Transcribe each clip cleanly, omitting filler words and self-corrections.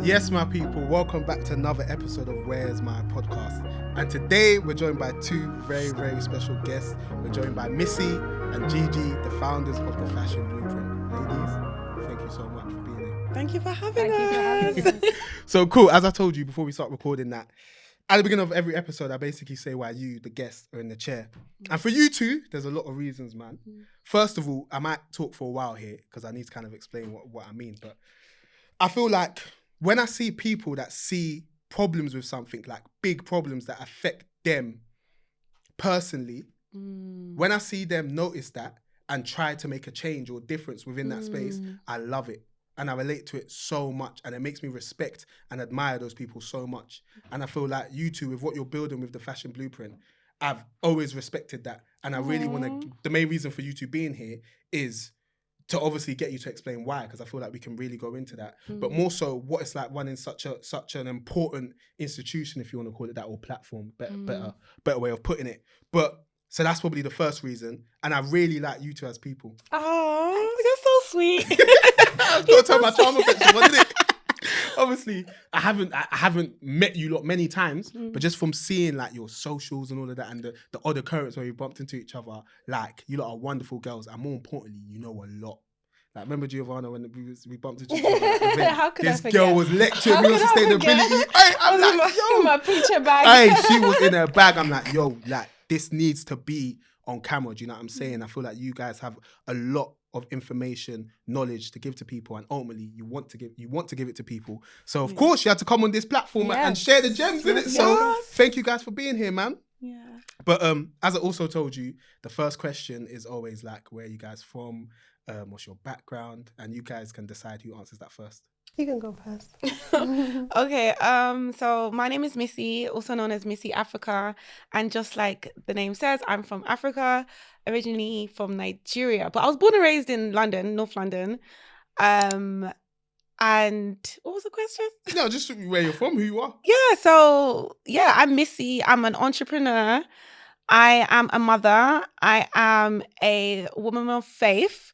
Yes, my people, welcome back to another episode of Where's My Podcast. And today we're joined by two very, very special guests. We're joined by Misi and Gigi, the founders of the Fashion Blueprint. Ladies, thank you so much for being here. Thank you for having us. So cool, as I told you before we start recording that, at the beginning of every episode, I basically say why you, the guest, are in the chair. And for you two, there's a lot of reasons, man. First of all, I might talk for a while here because I need to kind of explain what I mean. But I feel like when I see people that see problems with something, like big problems that affect them personally, when I see them notice that and try to make a change or difference within that space, I love it. And I relate to it so much. And it makes me respect and admire those people so much. And I feel like you two, with what you're building with the Fashion Blueprint, I've always respected that. And I really want to, the main reason for you two being here is to obviously get you to explain why, because I feel like we can really go into that. But more so what it's like running such an important institution, if you want to call it that, or platform, better way of putting it. But so that's probably the first reason. And I really like you two as people. Oh, you're so sweet. I've got to turn my charm affection, wasn't it? Obviously, I haven't met you lot many times, but just from seeing like your socials and all of that, and the odd occurrence where we bumped into each other, like you lot are wonderful girls, and more importantly, you know a lot. Like remember Giovanna when we bumped into each other at the event? How could this I forget? girl was lecturing me on sustainability. Hey, I'm like, yo, my preacher bag. hey, she was in her bag. I'm like, yo, like this needs to be on camera. Do you know what I'm saying? I feel like you guys have a lot of information, knowledge to give to people, and ultimately you want to give it to people. So of course you had to come on this platform and share the gems in it. So thank you guys for being here, man. Yeah. But as I also told you, the first question is always like, where are you guys from? What's your background? And you guys can decide who answers that first. You can go first. Okay, so my name is Misi, also known as Misi Africa. And just like the name says, I'm from Africa, originally from Nigeria. But I was born and raised in London, North London. And what was the question? No, just where you're from, who you are. I'm Misi. I'm an entrepreneur. I am a mother. I am a woman of faith.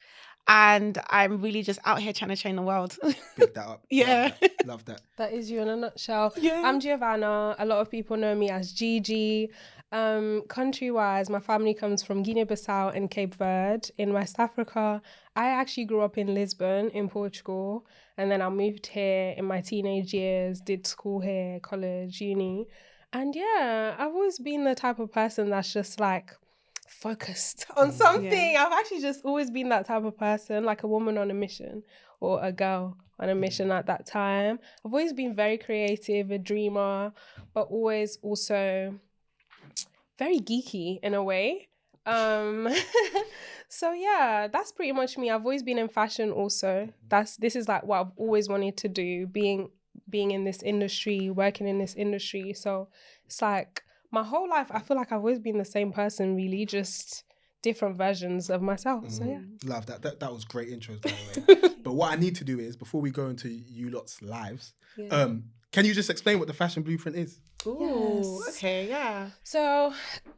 And I'm really just out here trying to change the world. Pick that up. Yeah. Love that. That is you in a nutshell. Yeah. I'm Giovanna. A lot of people know me as Gigi. Country-wise, my family comes from Guinea-Bissau and Cape Verde in West Africa. I actually grew up in Lisbon in Portugal. And then I moved here in my teenage years, did school here, college, uni. And yeah, I've always been the type of person that's just like focused on something. I've actually just always been that type of person, like a woman on a mission or a girl on a mission at that time. I've always been very creative, a dreamer, but always also very geeky in a way. So yeah, that's pretty much me. I've always been in fashion also. This is like what I've always wanted to do, being in this industry, working in this industry. So it's like my whole life, I feel like I've always been the same person, really, just different versions of myself. So yeah. Love that. That was great intros, by the way. But what I need to do is, before we go into you lot's lives, can you just explain what the Fashion Blueprint is? Ooh, okay, yeah. So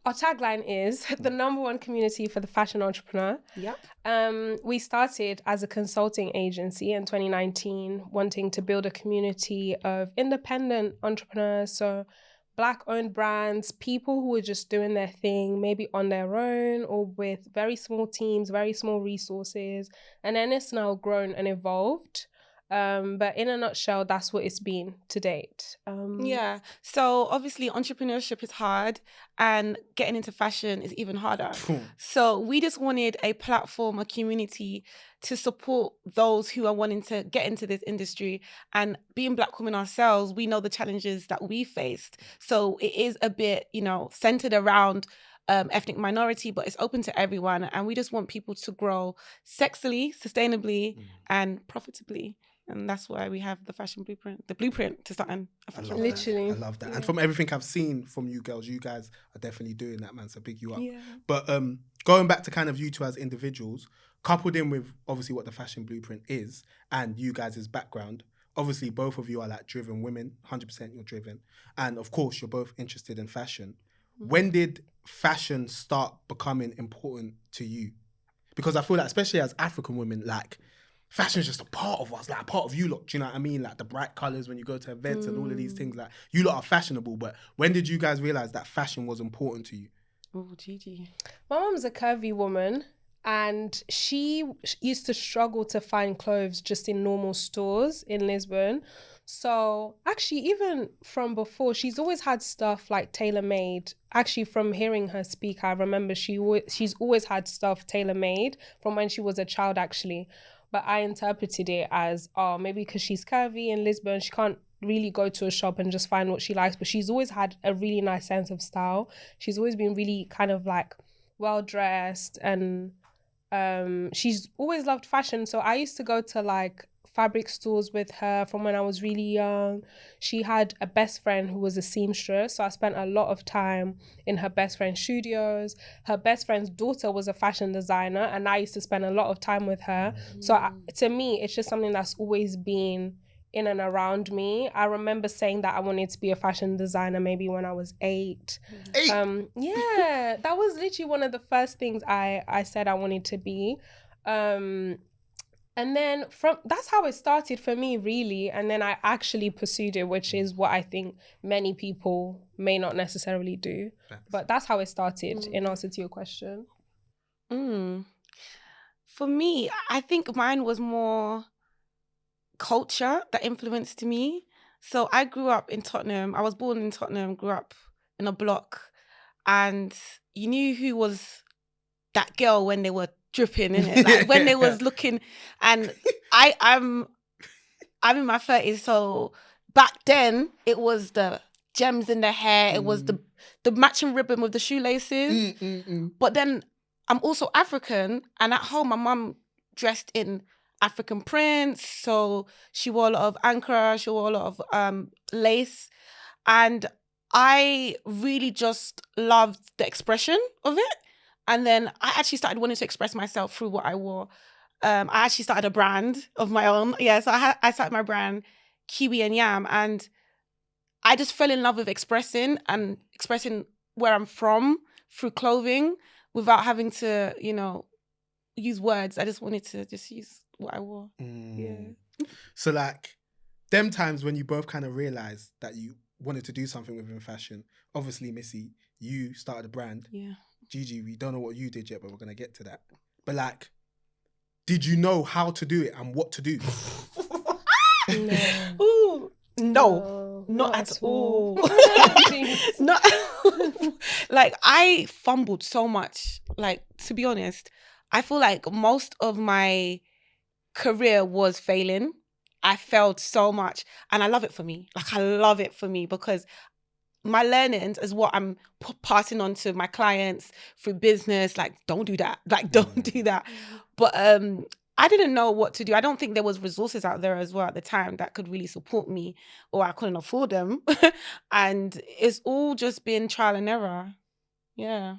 our tagline is the #1 community for the fashion entrepreneur. Yep. We started as a consulting agency in 2019, wanting to build a community of independent entrepreneurs. So Black-owned brands, people who are just doing their thing, maybe on their own or with very small teams, very small resources. And then it's now grown and evolved. But in a nutshell, that's what it's been to date. Yeah. So obviously entrepreneurship is hard and getting into fashion is even harder. So we just wanted a platform, a community to support those who are wanting to get into this industry. And being Black women ourselves, we know the challenges that we faced. So it is a bit, centered around ethnic minority, but it's open to everyone. And we just want people to grow sexily, sustainably, and profitably. And that's why we have the Fashion Blueprint, the blueprint to something. Literally. I love that. Yeah. And from everything I've seen from you girls, you guys are definitely doing that, man. So big you up. Yeah. But going back to kind of you two as individuals, coupled in with obviously what the Fashion Blueprint is and you guys' background, obviously both of you are like driven women, 100% you're driven. And of course, you're both interested in fashion. When did fashion start becoming important to you? Because I feel like, especially as African women, like, fashion is just a part of us, like a part of you lot. Do you know what I mean? Like the bright colours when you go to events and all of these things. Like you lot are fashionable, but when did you guys realise that fashion was important to you? Oh, Gigi. My mum's a curvy woman, and she used to struggle to find clothes just in normal stores in Lisbon. So actually, even from before, she's always had stuff like tailor-made. Actually, from hearing her speak, I remember she's always had stuff tailor-made from when she was a child, actually. But I interpreted it as, oh, maybe because she's curvy in Lisbon, she can't really go to a shop and just find what she likes. But she's always had a really nice sense of style. She's always been really kind of like well-dressed, and she's always loved fashion. So I used to go to like fabric stores with her from when I was really young. She had a best friend who was a seamstress, so I spent a lot of time in her best friend's studios. Her best friend's daughter was a fashion designer, and I used to spend a lot of time with her. So to me, it's just something that's always been in and around me. I remember saying that I wanted to be a fashion designer maybe when I was 8. Yeah, that was literally one of the first things I said I wanted to be. And then that's how it started for me, really. And then I actually pursued it, which is what I think many people may not necessarily do. But that's how it started, in answer to your question. For me, I think mine was more culture that influenced me. So I grew up in Tottenham. I was born in Tottenham, grew up in a block. And you knew who was that girl when they were dripping, innit? Like when they was looking, and I'm in my 30s, so back then it was the gems in the hair, it was the matching ribbon with the shoelaces. But then I'm also African, and at home my mum dressed in African prints, so she wore a lot of ankara, she wore a lot of lace, and I really just loved the expression of it. And then I actually started wanting to express myself through what I wore. I actually started a brand of my own. Yeah, so I started my brand, Kiwi and Yam. And I just fell in love with expressing where I'm from through clothing without having to, use words. I just wanted to just use what I wore. Yeah. So like, them times when you both kind of realised that you wanted to do something within fashion, obviously, Missy, you started a brand. Yeah. Gigi, we don't know what you did yet, but we're going to get to that. But like, did you know how to do it and what to do? No. Ooh, no, not at all. Not like, I fumbled so much. Like, to be honest, I feel like most of my career was failing. I failed so much, and I love it for me. Like, I love it for me because my learnings is what I'm passing on to my clients through business. Like, don't do that. Like, don't do that. But I didn't know what to do. I don't think there was resources out there as well at the time that could really support me, or I couldn't afford them. And it's all just been trial and error. Yeah.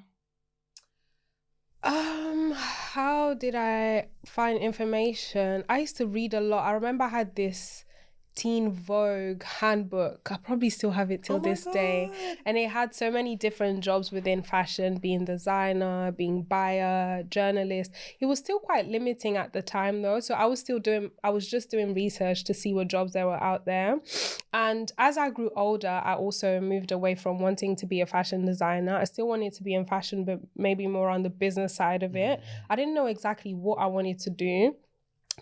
How did I find information? I used to read a lot. I remember I had this Teen Vogue handbook. I probably still have it till this day. And it had so many different jobs within fashion, being designer, being buyer, journalist. It was still quite limiting at the time though. So I was just doing research to see what jobs there were out there. And as I grew older, I also moved away from wanting to be a fashion designer. I still wanted to be in fashion, but maybe more on the business side of it. I didn't know exactly what I wanted to do,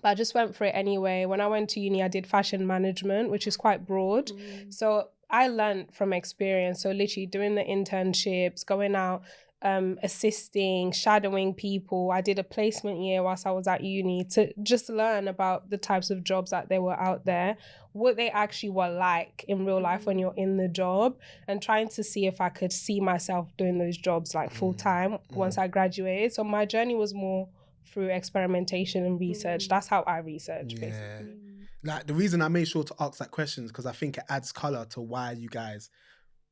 but I just went for it anyway. When I went to uni, I did fashion management, which is quite broad. So I learned from experience. So literally doing the internships, going out, assisting, shadowing people. I did a placement year whilst I was at uni to just learn about the types of jobs that they were out there, what they actually were like in real life when you're in the job, and trying to see if I could see myself doing those jobs like full time once I graduated. So my journey was more through experimentation and research. That's how I research, basically. Like, the reason I made sure to ask that question is because I think it adds colour to why you guys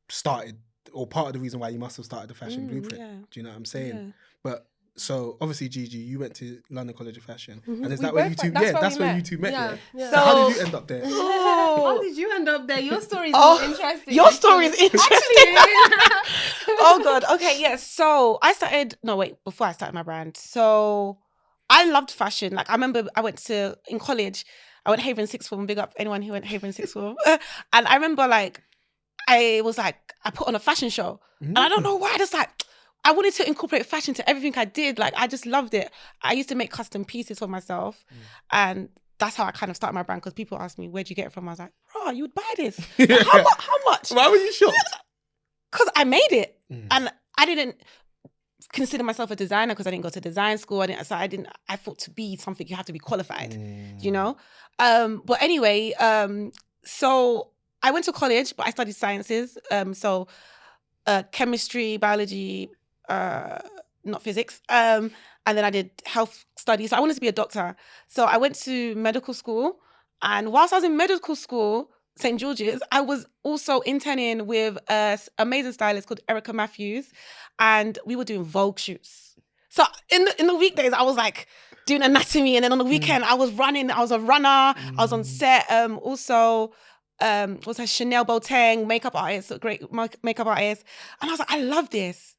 started, or part of the reason why you must have started the Fashion Blueprint. Yeah. Do you know what I'm saying? Yeah. But so obviously, Gigi, you went to London College of Fashion, and is We that where both you two? went- Yeah, that's that's where where we you two met. met. Yeah. Yeah. So how did you end up there? How did you end up there? Your story is Oh, more interesting. Your story is interesting. Actually, Oh God. Okay. Yeah. So before I started my brand. So I loved fashion. Like I remember in college, I went Haven Sixth Form, big up anyone who went Haven Sixth Form. And I remember like, I put on a fashion show. And I don't know why, I wanted to incorporate fashion to everything I did. Like I just loved it. I used to make custom pieces for myself. And that's how I kind of started my brand, because people asked me, where'd you get it from? I was like, bro, you would buy this. Like, how much? Why were you shocked? Because I made it. And I didn't consider myself a designer because I didn't go to design school. I thought to be something, you have to be qualified, you know? But anyway, so I went to college, but I studied sciences. Chemistry, biology, not physics. And then I did health studies. So I wanted to be a doctor. So I went to medical school. And whilst I was in medical school, St. George's, I was also interning with an amazing stylist called Erica Matthews. And we were doing Vogue shoots. So in the weekdays, I was like doing anatomy. And then on the weekend, I was running. I was a runner. I was on set. Also, was a Chanel Boateng makeup artist, a great makeup artist. And I was like, I love this.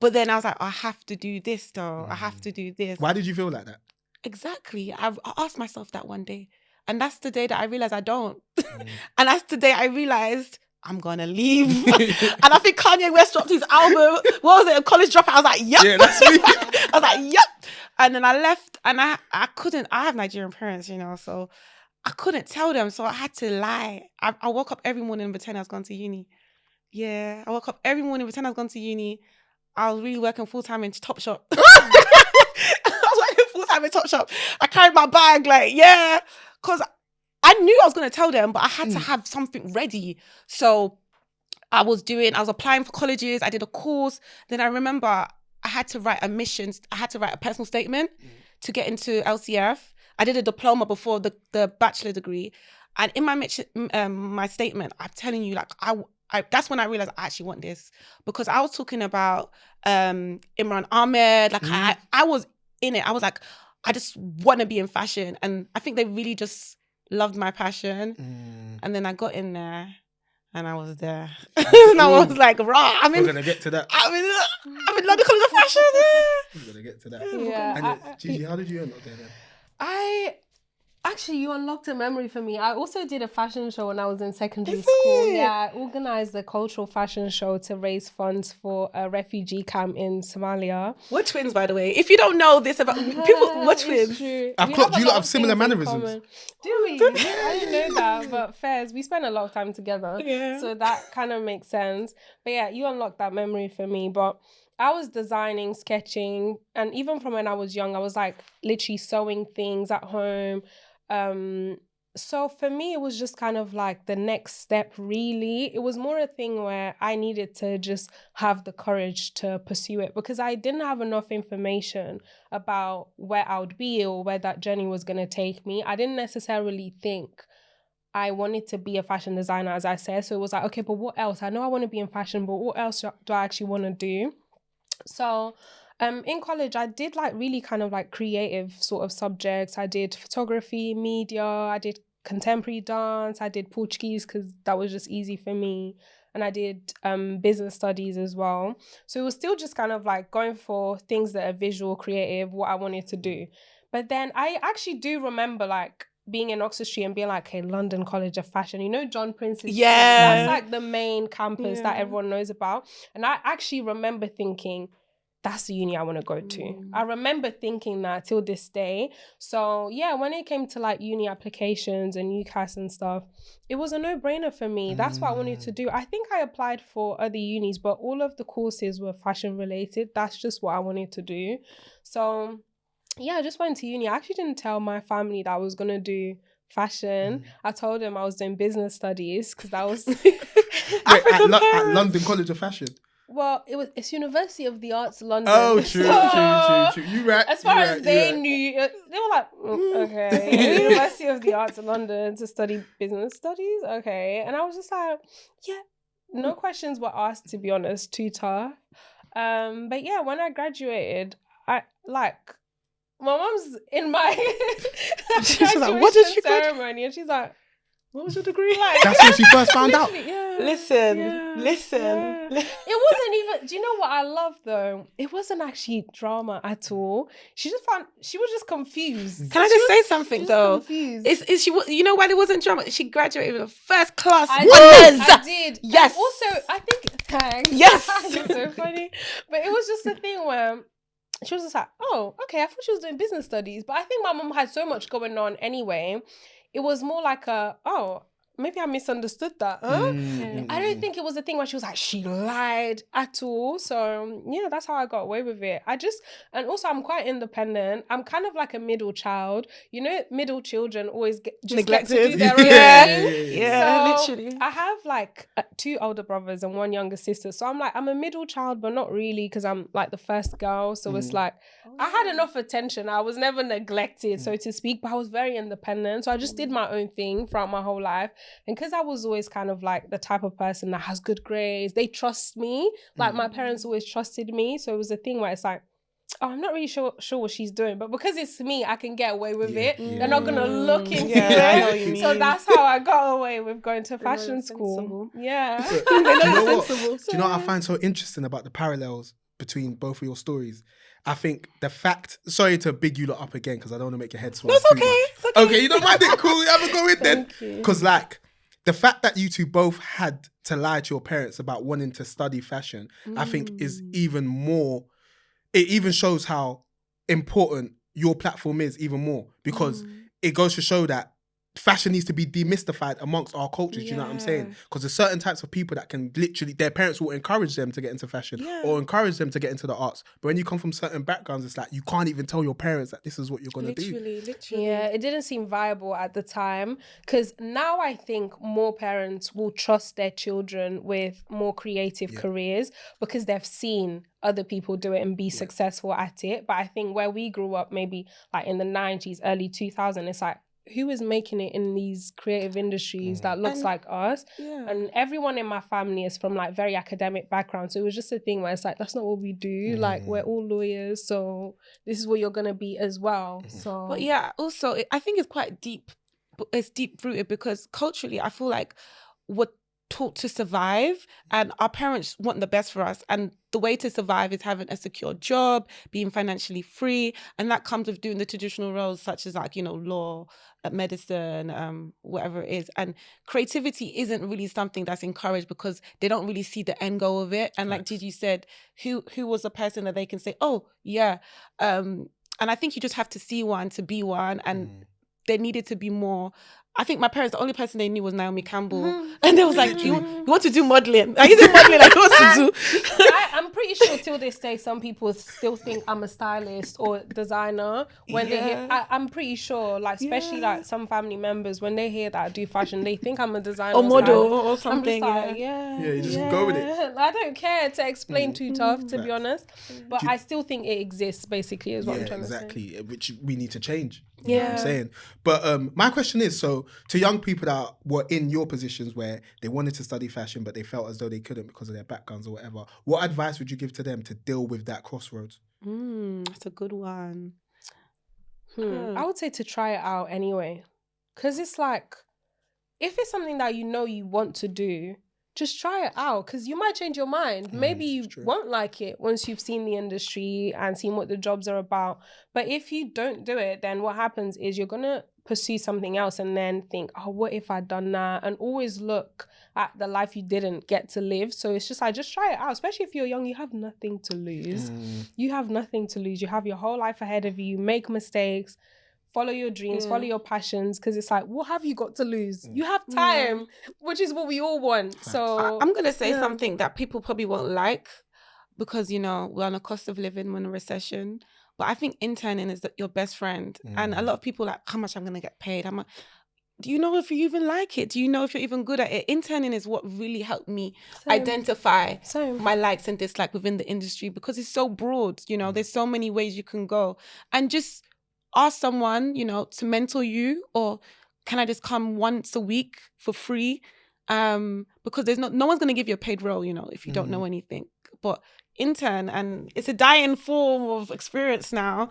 But then I was like, I have to do this though. I have to do this. Why did you feel like that? Exactly. I asked myself that one day. And that's the day that I realized I don't. And that's the day I realized I'm going to leave. And I think Kanye West dropped his album. What was it? A College Dropout. I was like, yep. Yeah, that's me. I was like, yep. And then I left, and I have Nigerian parents, you know, so I couldn't tell them. So I had to lie. I woke up every morning and pretend I was going to uni. Yeah. I woke up every morning and pretend I was going to uni. I was really working full-time in Topshop. I carried my bag, like, yeah. Because I knew I was going to tell them, but I had to have something ready. So I was applying for colleges. I did a course. Then I remember I had to write a personal statement to get into LCF. I did a diploma before the bachelor degree. And in my statement, I'm telling you, like, I that's when I realized I actually want this. Because I was talking about Imran Ahmed. Like, I was in it. I was like, I just want to be in fashion. And I think they really just loved my passion. And then I got in there and I was there. And I was like, rah, We're going to get to that. I'm in London College of Fashion. We're going to get to that. Yeah. And Gigi, how did you end up there then? You unlocked a memory for me. I also did a fashion show when I was in secondary school. Yeah, I organised a cultural fashion show to raise funds for a refugee camp in Somalia. We're twins, by the way. If you don't know this about people, we're twins. I've clocked you lot have similar mannerisms. Do we? I didn't know that, but fairs, we spent a lot of time together. Yeah. So that kind of makes sense. But yeah, you unlocked that memory for me. But I was designing, sketching, and even from when I was young, I was like literally sewing things at home. So for me, it was just kind of like the next step, really. It was more a thing where I needed to just have the courage to pursue it because I didn't have enough information about where I would be or where that journey was going to take me. I didn't necessarily think I wanted to be a fashion designer, as I said. So it was like, okay, but what else? I know I want to be in fashion, but what else do I actually want to do? So in college, I did like really kind of like creative sort of subjects. I did photography, media, I did contemporary dance, I did Portuguese because that was just easy for me. And I did business studies as well. So it was still just kind of like going for things that are visual, creative, what I wanted to do. But then I actually do remember like being in Oxford Street and being like, hey, London College of Fashion, you know, John Prince's Street. That's like the main campus that everyone knows about. And I actually remember thinking, that's the uni I want to go to. I remember thinking that till this day. So yeah, when it came to like uni applications and UCAS and stuff, it was a no-brainer for me. That's what I wanted to do. I think I applied for other unis, but all of the courses were fashion related. That's just what I wanted to do. So yeah, I just went to uni. I actually didn't tell my family that I was going to do fashion. I told them I was doing business studies because that was... at London College of Fashion? Well, it's University of the Arts London. Oh, true. You right. As far as they knew, they were like, okay, University of the Arts London to study business studies? Okay. And I was just like, yeah, no questions were asked, to be honest, too tough. But yeah, when I graduated, my mom's in my she's like, what did you ceremony, and she's like, what was your degree? That's when she first found out. Yeah. Listen. It wasn't even. Do you know what I love though? It wasn't actually drama at all. She was just confused. Can I just say something though? Confused. Is she? You know why there wasn't drama? She graduated with a first class I did. Yes. And also, I think. Thanks. Yes. It's so funny, but it was just a thing where. She was just like, oh, okay. I thought she was doing business studies, but I think my mom had so much going on anyway. It was more like maybe I misunderstood that. Huh? I don't think it was a thing where she was like, she lied at all. So yeah, that's how I got away with it. And also I'm quite independent. I'm kind of like a middle child. You know, middle children always get neglected to do their own thing. Yeah, so literally. I have like 2 older brothers and 1 younger sister. So I'm a middle child, but not really because I'm like the first girl. So it's like, I had enough attention. I was never neglected, so to speak, but I was very independent. So I just did my own thing throughout my whole life. And because I was always kind of like the type of person that has good grades, they trust me. Like my parents always trusted me. So it was a thing where it's like, oh, I'm not really sure what she's doing. But because it's me, I can get away with it. They're not going to look into it. I know what you mean. So that's how I got away with going to fashion school. Yeah. Do you know what? Do you know what I find so interesting about the parallels between both of your stories? I think the fact, sorry to big you lot up again because I don't want to make your head swell. No, it's okay. It's okay. Okay, you don't mind it? Cool, have a go in then. Because like, the fact that you two both had to lie to your parents about wanting to study fashion, I think is even more, it even shows how important your platform is even more because it goes to show that fashion needs to be demystified amongst our cultures, you know what I'm saying? Because there's certain types of people that can literally, their parents will encourage them to get into fashion or encourage them to get into the arts. But when you come from certain backgrounds, it's like you can't even tell your parents that this is what you're going to do. Literally. Yeah, it didn't seem viable at the time because now I think more parents will trust their children with more creative careers because they've seen other people do it and be successful at it. But I think where we grew up, maybe like in the 90s, early 2000s, it's like, who is making it in these creative industries that looks like us? And everyone in my family is from like very academic background. So it was just a thing where it's like, that's not what we do. Like we're all lawyers. So this is what you're going to be as well. So, but yeah, also I think it's quite deep. It's deep rooted because culturally, I feel like we're taught to survive and our parents want the best for us. And the way to survive is having a secure job, being financially free. And that comes with doing the traditional roles such as like, you know, law, medicine, whatever it is. And creativity isn't really something that's encouraged because they don't really see the end goal of it. And like Gigi said, who was the person that they can say, oh, yeah. And I think you just have to see one to be one. And there needed to be more. I think my parents, the only person they knew was Naomi Campbell. And they was like, you want to do modelling? Like, is it modelling like what to do? I'm pretty sure till this day, some people still think I'm a stylist or designer. When they hear, I'm pretty sure, like, especially like some family members, when they hear that I do fashion, they think I'm a designer. Or model or something. I'm just like, you just go with it. I don't care to explain too tough, to be honest. But I still think it exists, basically, is what I'm trying to say. Exactly, which we need to change. Yeah. You know what I'm saying? But my question is, so to young people that were in your positions where they wanted to study fashion, but they felt as though they couldn't because of their backgrounds or whatever, what advice would you give to them to deal with that crossroads? That's a good one. I would say to try it out anyway. Because it's like, if it's something that you know you want to do, just try it out because you might change your mind. Maybe you won't like it once you've seen the industry and seen what the jobs are about. But if you don't do it, then what happens is you're going to pursue something else and then think, oh, what if I'd done that? And always look at the life you didn't get to live. So it's just like, just try it out. Especially if you're young, you have nothing to lose. You have nothing to lose. You have your whole life ahead of you. Make mistakes. Follow your dreams, follow your passions, because it's like, what have you got to lose? You have time, which is what we all want. So I'm going to say something that people probably won't like because, you know, we're on a cost of living, we're in a recession. But I think interning is your best friend. And a lot of people are like, how much I'm going to get paid? I'm like, do you know if you even like it? Do you know if you're even good at it? Interning is what really helped me identify my likes and dislikes within the industry because it's so broad. You know, there's so many ways you can go. And just ask someone, you know, to mentor you, or can I just come once a week for free? Because there's no one's going to give you a paid role, you know, if you don't know anything. But intern, and it's a dying form of experience now.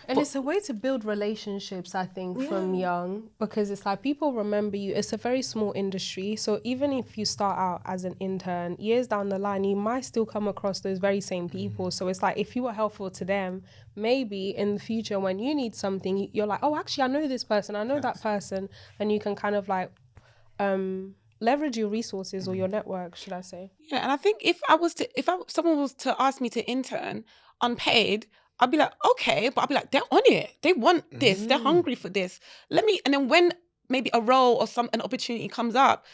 And it's a way to build relationships, I think, from young, because it's like people remember you. It's a very small industry, so even if you start out as an intern, years down the line, you might still come across those very same people. So it's like, if you were helpful to them, maybe in the future when you need something, you're like, oh, actually, I know this person, I know that person, and you can kind of like leverage your resources or your network, should I say. Yeah, and I think if someone was to ask me to intern unpaid, I'd be like, okay, but I'd be like, they're on it. They want this. They're hungry for this. And then when maybe a role or an opportunity comes up,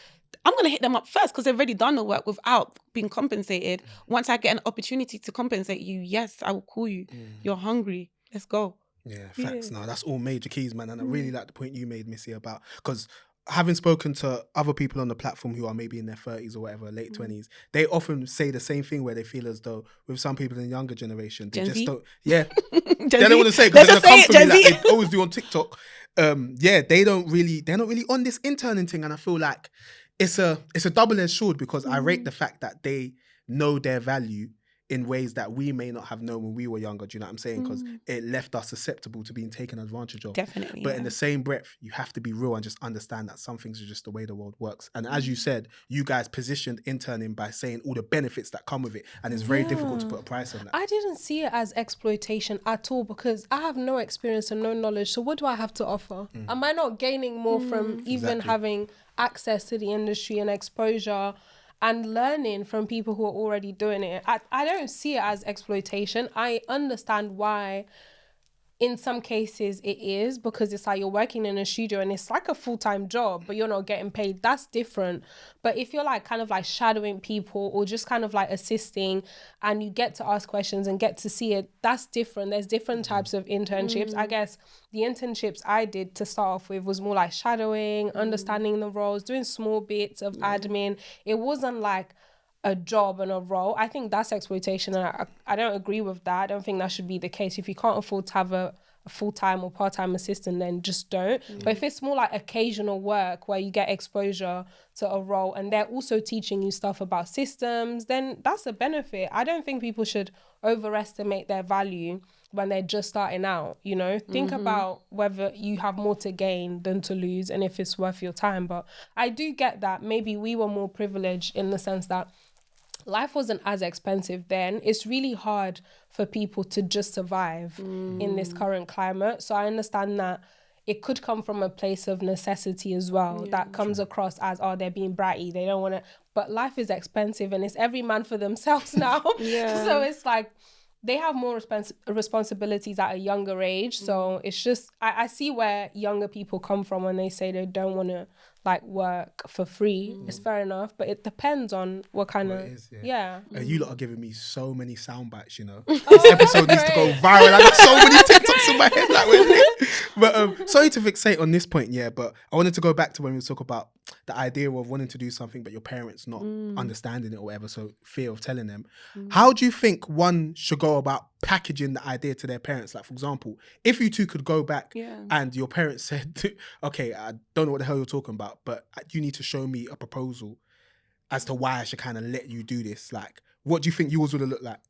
I'm going to hit them up first because they've already done the work without being compensated. Once I get an opportunity to compensate you, yes, I will call you. You're hungry. Let's go. Yeah, facts. No, that's all major keys, man. And I really like the point you made, Missy, about, because having spoken to other people on the platform who are maybe in their 30s or whatever, late 20s, they often say the same thing, where they feel as though with some people in the younger generation, they just don't, they don't want to say it because they're going to come for me like they always do on TikTok. They're not really on this interning thing. And I feel like it's a double-edged sword, because I rate the fact that they know their value in ways that we may not have known when we were younger. Do you know what I'm saying? Because it left us susceptible to being taken advantage of. Definitely. But in the same breath, you have to be real and just understand that some things are just the way the world works. And as you said, you guys positioned interning by saying all the benefits that come with it. And it's very difficult to put a price on that. I didn't see it as exploitation at all, because I have no experience and no knowledge. So what do I have to offer? Am I not gaining more from even having access to the industry and exposure and learning from people who are already doing it? I don't see it as exploitation. I understand why in some cases it is, because it's like you're working in a studio and it's like a full-time job, but you're not getting paid. That's different. But if you're like kind of like shadowing people or just kind of like assisting, and you get to ask questions and get to see it, that's different. There's different types of internships. I guess the internships I did to start off with was more like shadowing, understanding the roles, doing small bits of admin. It wasn't like a job and a role. I think that's exploitation, and I don't agree with that. I don't think that should be the case. If you can't afford to have a full-time or part-time assistant, then just don't. But if it's more like occasional work where you get exposure to a role and they're also teaching you stuff about systems, then that's a benefit. I don't think people should overestimate their value when they're just starting out, you know? Think about whether you have more to gain than to lose, and if it's worth your time. But I do get that maybe we were more privileged in the sense that life wasn't as expensive then. It's really hard for people to just survive in this current climate. So I understand that it could come from a place of necessity as well, that comes across as, oh, they're being bratty, they don't want to. But life is expensive, and it's every man for themselves now. So it's like they have more responsibilities at a younger age. So it's just, I see where younger people come from when they say they don't want to like work for free. It's fair enough, but it depends on what kind of, You lot are giving me so many sound bites, you know. This episode needs to go viral. I got so many TikToks in my head. But sorry to fixate on this point, but I wanted to go back to when we talk about the idea of wanting to do something but your parents not understanding it or whatever, so fear of telling them. How do you think one should go about packaging the idea to their parents? Like, for example, if you two could go back and your parents said, okay, I don't know what the hell you're talking about, but you need to show me a proposal as to why I should kind of let you do this. Like, what do you think yours would have looked like?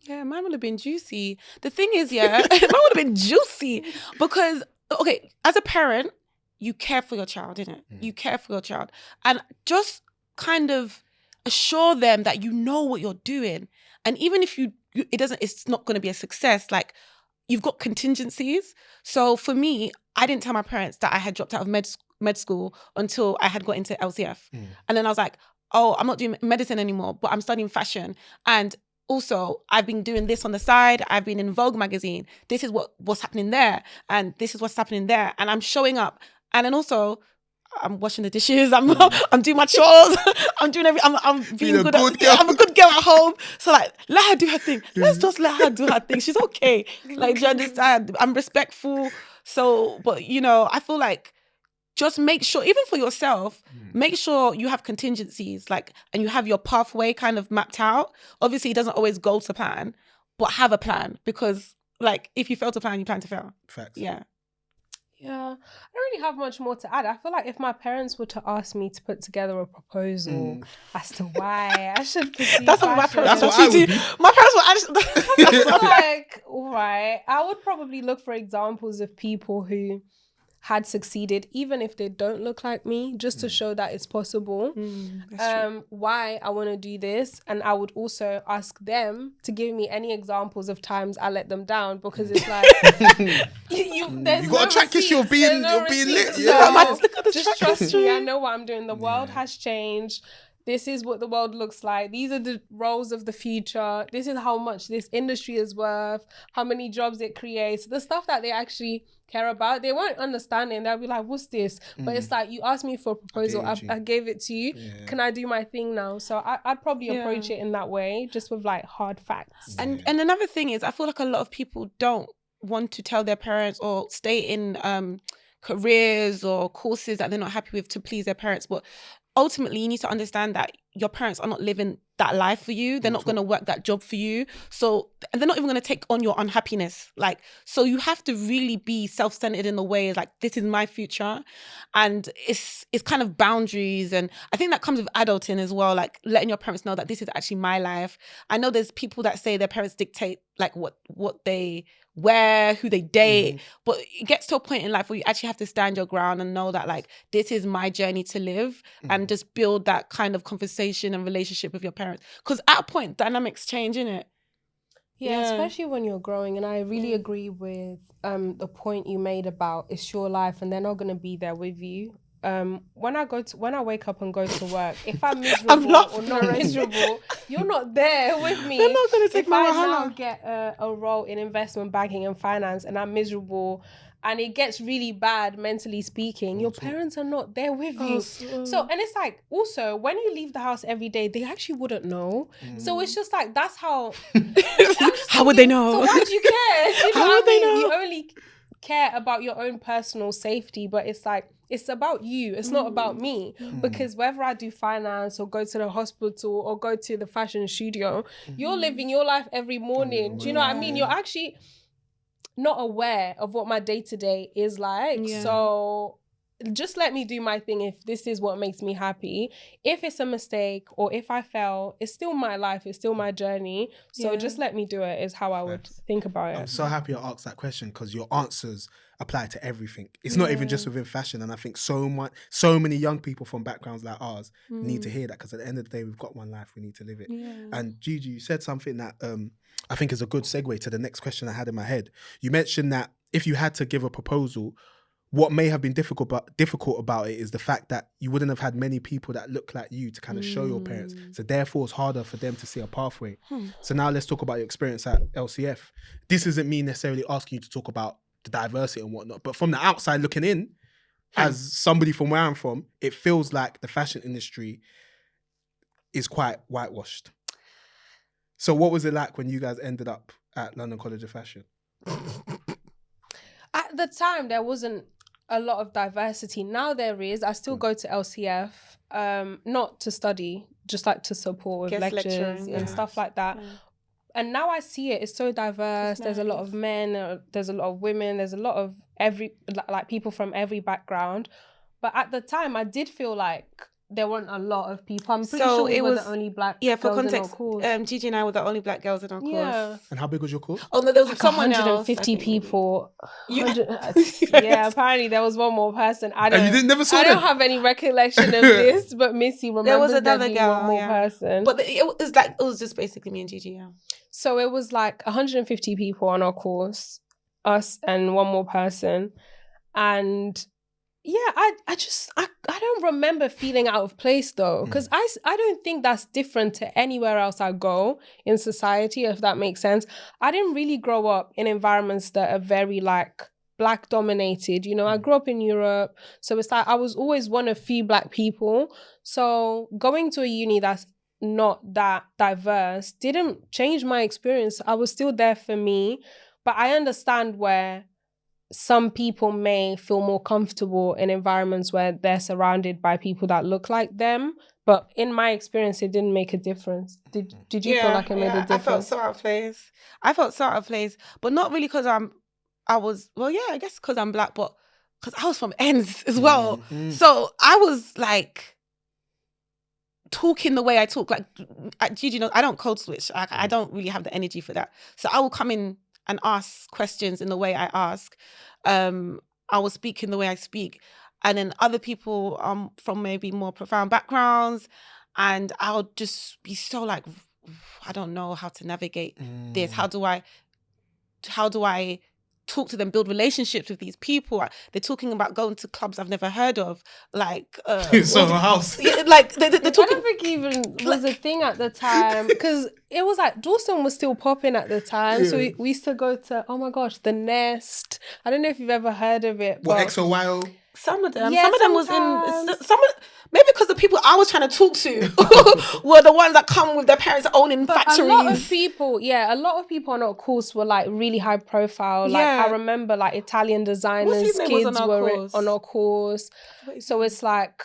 Yeah, mine would have been juicy. The thing is, mine would have been juicy because, okay, as a parent, you care for your child, innit? You care for your child. And just kind of assure them that you know what you're doing. And even if it's not going to be a success, like, you've got contingencies. So for me, I didn't tell my parents that I had dropped out of med school until I had got into LCF. And then I was like, oh, I'm not doing medicine anymore, but I'm studying fashion. And also, I've been doing this on the side. I've been in Vogue magazine. This is what's happening there. And this is what's happening there. And I'm showing up. And then also, I'm washing the dishes. I'm doing my chores. I'm doing everything. I'm being good. I'm a good girl at home. So like, let her do her thing. Let's just let her do her thing. She's okay. Like, do you understand? I'm respectful. So, but you know, I feel like just make sure, even for yourself, make sure you have contingencies, like, and you have your pathway kind of mapped out. Obviously, it doesn't always go to plan, but have a plan, because like, if you fail to plan, you plan to fail. Facts. Yeah. Yeah, I don't really have much more to add. I feel like if my parents were to ask me to put together a proposal as to why I should pursue That's what my fashion, parents That's what I actually would do. do. My parents were actually. I feel like, all right, I would probably look for examples of people who had succeeded, even if they don't look like me, just to show that it's possible. Why I want to do this, and I would also ask them to give me any examples of times I let them down, because it's like there's You got no a track issue of receipts, being there's no lit. receipts. Yeah. So just trust me, I know what I'm doing. The world has changed. This is what the world looks like. These are the roles of the future. This is how much this industry is worth, how many jobs it creates, the stuff that they actually care about. They won't understand it, and they'll be like, what's this? But it's like, you asked me for a proposal, I gave it to you. Yeah. Can I do my thing now? So I'd probably approach it in that way, just with like hard facts. And another thing is, I feel like a lot of people don't want to tell their parents or stay in careers or courses that they're not happy with to please their parents. But ultimately, you need to understand that your parents are not living that life for you. They're not going to work that job for you. So, and they're not even going to take on your unhappiness. Like, so you have to really be self-centered in the way, like, this is my future. And it's kind of boundaries. And I think that comes with adulting as well, like letting your parents know that this is actually my life. I know there's people that say their parents dictate like what they wear, who they date, but it gets to a point in life where you actually have to stand your ground and know that like, this is my journey to live, and just build that kind of conversation and relationship with your parents. Because at a point, dynamics change, innit? Yeah, especially when you're growing. And I really agree with the point you made about it's your life and they're not going to be there with you. When I wake up and go to work, if I'm miserable or not miserable, you're not there with me. They're not going to take my If I now get a role in investment banking and finance and I'm miserable and it gets really bad mentally speaking, your parents are not there with you. So, and it's like, also, when you leave the house every day, they actually wouldn't know. So it's just like, that's how... How would they know? So why do you care? You know How would they know? You only care about your own personal safety, but it's like, it's about you. It's not about me. Because whether I do finance or go to the hospital or go to the fashion studio, you're living your life every morning. Do you know what I mean? You're actually not aware of what my day-to-day is like. So just let me do my thing if this is what makes me happy. If it's a mistake or if I fail, it's still my life. It's still my journey. So just let me do it is how I would think about it. I'm so happy I asked that question, because your answers apply to everything. It's not even just within fashion. And I think so many young people from backgrounds like ours need to hear that, because at the end of the day, we've got one life, we need to live it. And Gigi, you said something that I think is a good segue to the next question I had in my head. You mentioned that if you had to give a proposal, what may have been difficult about it is the fact that you wouldn't have had many people that look like you to kind of show your parents. So therefore, it's harder for them to see a pathway. So now let's talk about your experience at LCF. This isn't me necessarily asking you to talk about the diversity and whatnot, but from the outside looking in, as somebody from where I'm from, it feels like the fashion industry is quite whitewashed. So what was it like when you guys ended up at London College of Fashion? At the time, there wasn't a lot of diversity. Now there is. I still go to LCF, not to study, just like to support with lectures and stuff like that. And now I see it. It's so diverse. There's a lot of men, there's a lot of women, there's a lot of people from every background. But at the time, I did feel like there weren't a lot of people. I'm pretty sure we were the only black girls for context, in our course. Gigi and I were the only black girls in our course. And how big was your course? Oh no, there was like someone 150 people. Yeah, apparently there was one more person. And you didn't never saw I them? don't have any recollection of this, but Missy remembers there was another being girl, one more person. But it was just basically me and Gigi. So it was like 150 people on our course, us and one more person, and yeah, I don't remember feeling out of place though, because I don't think that's different to anywhere else I go in society, if that makes sense. I didn't really grow up in environments that are very like black dominated. You know, I grew up in Europe, so it's like I was always one of few black people. So going to a uni that's not that diverse didn't change my experience. I was still there for me, but I understand where some people may feel more comfortable in environments where they're surrounded by people that look like them. But in my experience, it didn't make a difference. Did you feel like it made a difference? I felt so out of place. But not really because I guess because I'm black, but because I was from ends as well. So I was like talking the way I talk. Like Gigi knows, I don't code switch. I don't really have the energy for that. So I will come in and ask questions in the way I ask. I will speak in the way I speak. And then other people from maybe more profound backgrounds, and I'll just be so like, I don't know how to navigate this. How do I talk to them, build relationships with these people? They're talking about going to clubs I've never heard of, like Soho House. Like they're talking. I don't think even was a thing at the time, because it was like Dawson was still popping at the time. So we used to go to, oh my gosh, the Nest. I don't know if you've ever heard of it. What, but XOYO? Some of them. Yeah, some of them sometimes. was in maybe because the people I was trying to talk to were the ones that come with their parents owning factories. A lot of people on our course were like really high profile. Like I remember like Italian designers, kids were on our course. So it's like,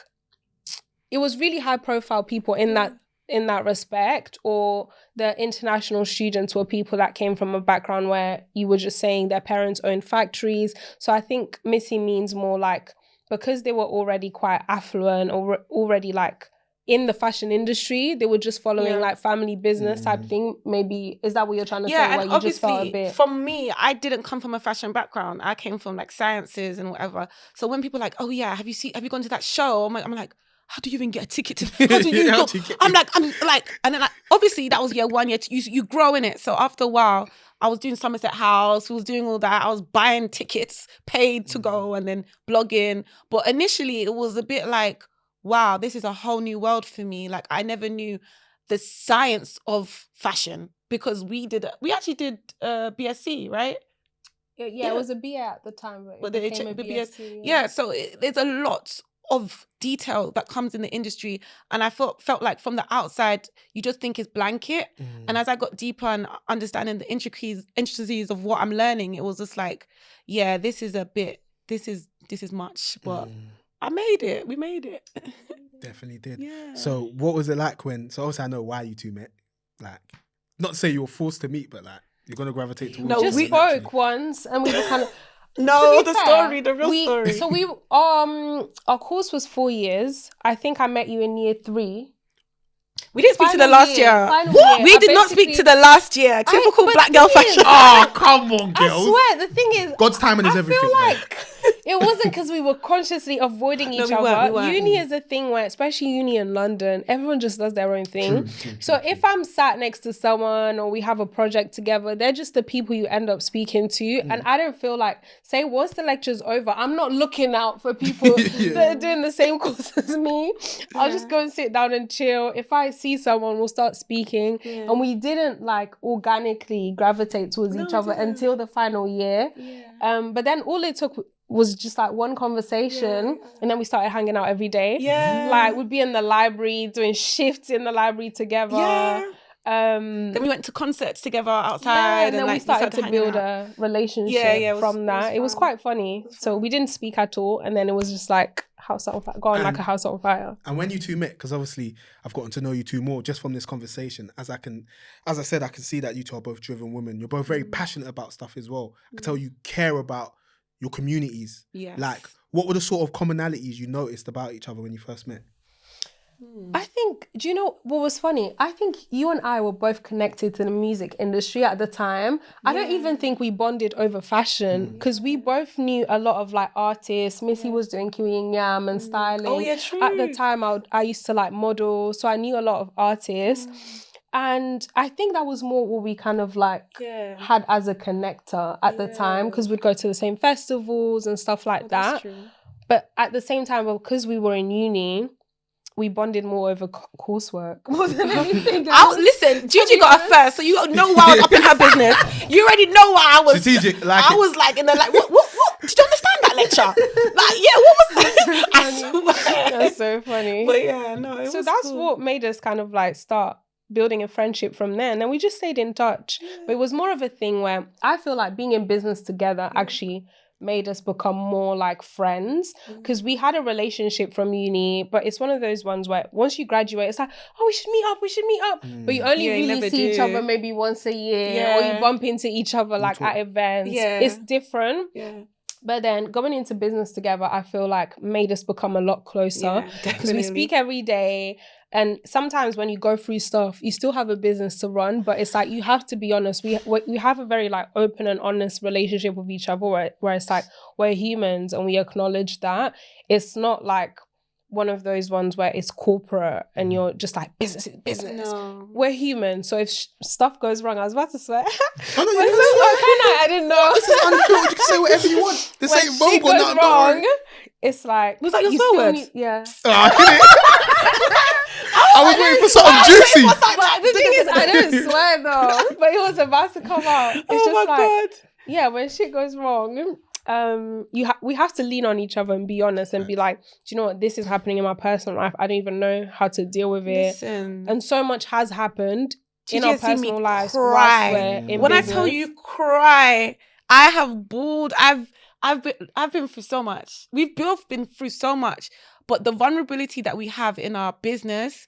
it was really high profile people in that respect, or the international students were people that came from a background where you were just saying their parents owned factories. So I think Misi means more like, because they were already quite affluent or already like in the fashion industry, they were just following like family business type thing. Maybe, is that what you're trying to say? Yeah, where and you just felt a obviously bit... from me, I didn't come from a fashion background. I came from like sciences and whatever. So when people are like, oh yeah, have you gone to that show? I'm like, how do you even get a ticket to? How do you go? I'm like, and then like, obviously that was year one, year two. You grow in it. So after a while, I was doing Somerset House. We was doing all that. I was buying tickets, paid to go, and then blogging. But initially, it was a bit like, wow, this is a whole new world for me. Like I never knew the science of fashion, because we actually did BSc, right? Yeah, it was a BA at the time, but it became a BSc. Yeah, so there's a lot of detail that comes in the industry, and I felt like from the outside you just think it's blanket, and as I got deeper and understanding the intricacies of what I'm learning, it was just like, yeah, this is much, but we made it. Definitely did. Yeah. So what was it like when, so obviously I know why you two met, like, not to say you were forced to meet, but like you're gonna gravitate towards No, we spoke once and we were kind of... No, the real story. So our course was 4 years. I think I met you in year 3. We didn't speak to the last year. What? We did not speak to the last year. Typical black girl fashion. Oh, come on, girls. I swear, the thing is, God's timing is everything. I feel like it wasn't because we were consciously avoiding each other. We weren't. Uni is a thing where, especially uni in London, everyone just does their own thing. True. If I'm sat next to someone or we have a project together, they're just the people you end up speaking to. And I don't feel like, say, once the lecture's over, I'm not looking out for people that are doing the same course as me. I'll just go and sit down and chill. If I see someone, we'll start speaking. And we didn't like organically gravitate towards each other until the final year. But then all it took was just like one conversation, and then we started hanging out every day. Like we'd be in the library doing shifts in the library together. Then we went to concerts together outside, and then we started to build a relationship from that. It was quite funny. So we didn't speak at all, and then it was just like house on fire, gone like a house on fire. And when you two met, because obviously I've gotten to know you two more just from this conversation, as I said, I can see that you two are both driven women. You're both very passionate about stuff as well. I can tell you care about your communities. Like, what were the sort of commonalities you noticed about each other when you first met? I think, do you know what was funny? I think you and I were both connected to the music industry at the time. I don't even think we bonded over fashion, because we both knew a lot of like artists. Missy was doing Kiwi and Yam and styling. Oh yeah, true. At the time, I used to like model, so I knew a lot of artists. And I think that was more what we kind of like had as a connector at the time, because we'd go to the same festivals and stuff like that. But at the same time, because we were in uni, we bonded more over coursework more than anything else. Listen, Gigi got her first, so you know why I was up in her business. You already know why I was strategic. Like I was like in the like, what? Did you understand that lecture? Like, yeah, what was that? I swear. That's so funny. But yeah, no. So that's cool. What made us kind of like start building a friendship from there, and then we just stayed in touch. But it was more of a thing where I feel like being in business together actually made us become more like friends, because we had a relationship from uni, but it's one of those ones where once you graduate, it's like, oh, we should meet up. But you only really see each other maybe once a year, or you bump into each other like at events. It's different. But then going into business together, I feel like made us become a lot closer because we speak every day. And sometimes when you go through stuff, you still have a business to run, but it's like you have to be honest. We have a very like open and honest relationship with each other where it's like we're humans and we acknowledge that. It's not like one of those ones where it's corporate and you're just like, business is business. No. We're human. So if stuff goes wrong, I was about to swear. Oh, no, you can swear. I didn't know. This is unfiltered. You can say whatever you want. This When ain't shit Vogue or goes nothing. wrong, it's like... Was that your you swear still word? Yeah. Oh, I get it. I was waiting for something juicy. But the thing is, I don't swear though. But it was about to come out. It's just like, God. yeah, when shit goes wrong, we have to lean on each other and be honest and be like, do you know what, this is happening in my personal life. I don't even know how to deal with it. Listen. And so much has happened in Gigi our has seen me personal lives. cry. whilst we're in When business. I tell you cry, I have bawled. I've been through so much. We've both been through so much. But the vulnerability that we have in our business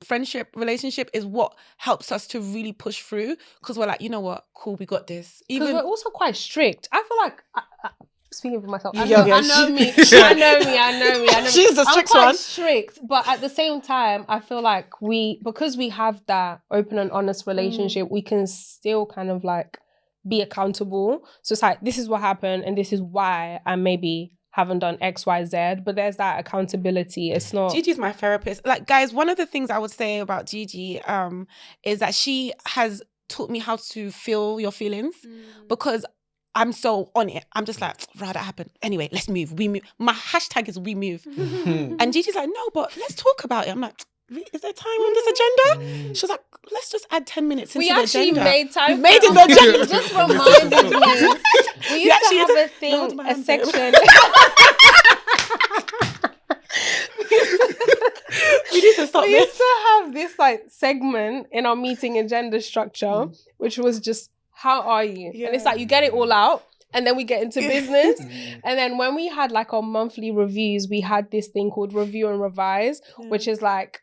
friendship relationship is what helps us to really push through, because we're like, you know what, cool, we got this. Because we're also quite strict. I feel like speaking for myself, I Yeah, know, I know me. I know me. She's the strict I'm quite one. strict, but at the same time, I feel like because we have that open and honest relationship, we can still kind of like be accountable. So it's like, this is what happened and this is why I maybe haven't done X, Y, Z, but there's that accountability. It's not... Gigi's my therapist. Like, guys, one of the things I would say about Gigi is that she has taught me how to feel your feelings, because I'm so on it. I'm just like, right, that happened. Anyway, let's move. We move. My hashtag is we move. And Gigi's like, no, but let's talk about it. I'm like, is there time on this agenda? She was like, let's just add 10 minutes into the agenda. We actually made time. We've made it the agenda. You just reminded me. We used to have a thing, a section. We need to stop We this. used to have this like segment in our meeting agenda structure, which was just, how are you? Yeah. And it's like, you get it all out. And then we get into business. And then when we had like our monthly reviews, we had this thing called review and revise, which is like,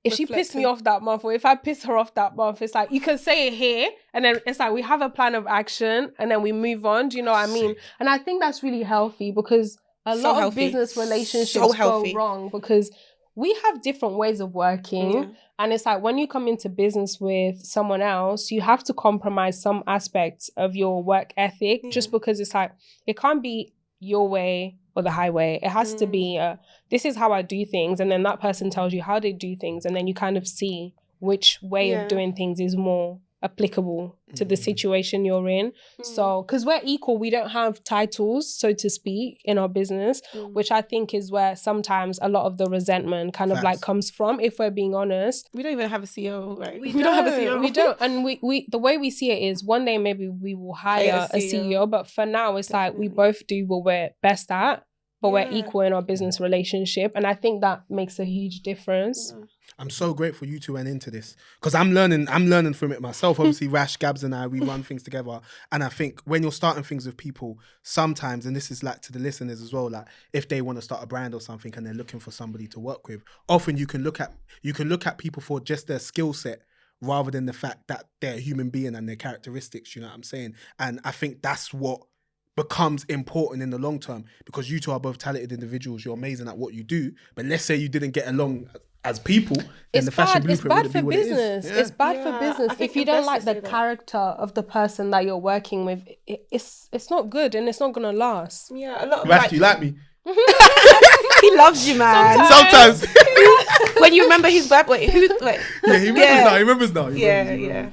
if she pissed me off that month or if I pissed her off that month, it's like, you can say it here. And then it's like, we have a plan of action and then we move on. Do you know what I mean? And I think that's really healthy, because a lot of business relationships go wrong because we have different ways of working. Yeah. And it's like, when you come into business with someone else, you have to compromise some aspects of your work ethic, just because it's like, it can't be your way or the highway. It has to be, this is how I do things. And then that person tells you how they do things. And then you kind of see which way of doing things is more applicable to the situation you're in. So, because we're equal, we don't have titles, so to speak, in our business, which I think is where sometimes a lot of the resentment kind of like comes from, if we're being honest. We don't even have a CEO, right? We don't have a CEO. We don't. And we the way we see it is, one day maybe we will hire a CEO, but for now it's like we both do what we're best at, but we're equal in our business relationship. And I think that makes a huge difference. I'm so grateful you two went into this, because I'm learning from it myself. Obviously, Rash, Gabs and I, we run things together. And I think when you're starting things with people, sometimes, and this is like to the listeners as well, like if they want to start a brand or something and they're looking for somebody to work with, often you can look at people for just their skill set rather than the fact that they're a human being and their characteristics, you know what I'm saying? And I think that's what becomes important in the long term, because you two are both talented individuals. You're amazing at what you do. But let's say you didn't get along as people, then the fashion blueprint wouldn't be what it is. Yeah. It's bad for business. If you don't like the character of the person that you're working with, it's not good and it's not gonna last. Yeah, a lot of Rash, do you like me? He loves you, man. Sometimes. When you remember his birthday, Yeah, he remembers now. Yeah.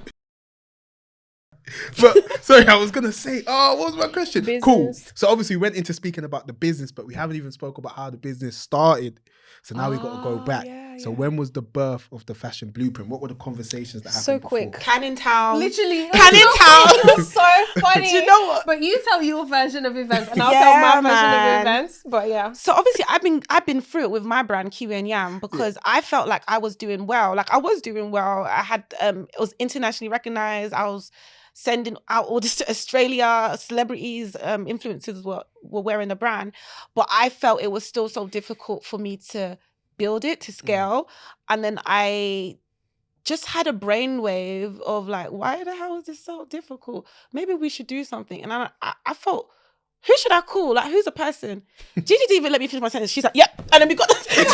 But sorry, I was gonna say, what was my question? Business. Cool. So obviously we went into speaking about the business, but we haven't even spoke about how the business started. So now we got to go back. So when was the birth of the fashion blueprint? What were the conversations that happened So before? quick. Canning Town. Literally. Canning Town. It was so funny. Do you know what? But you tell your version of events and I'll tell my version of events. But yeah. So obviously I've been through it with my brand Kiwi and Yam, because I felt like I was doing well. Like I was doing well. I had it was internationally recognized. I was sending out orders to Australia. Celebrities, influencers were wearing the brand. But I felt it was still so difficult for me to build it, to scale. And then I just had a brainwave of like, why the hell is this so difficult? Maybe we should do something. And I felt who should I call? Like, who's the person? Gigi didn't even let me finish my sentence. She's like, yep. And then we got Gigi. Do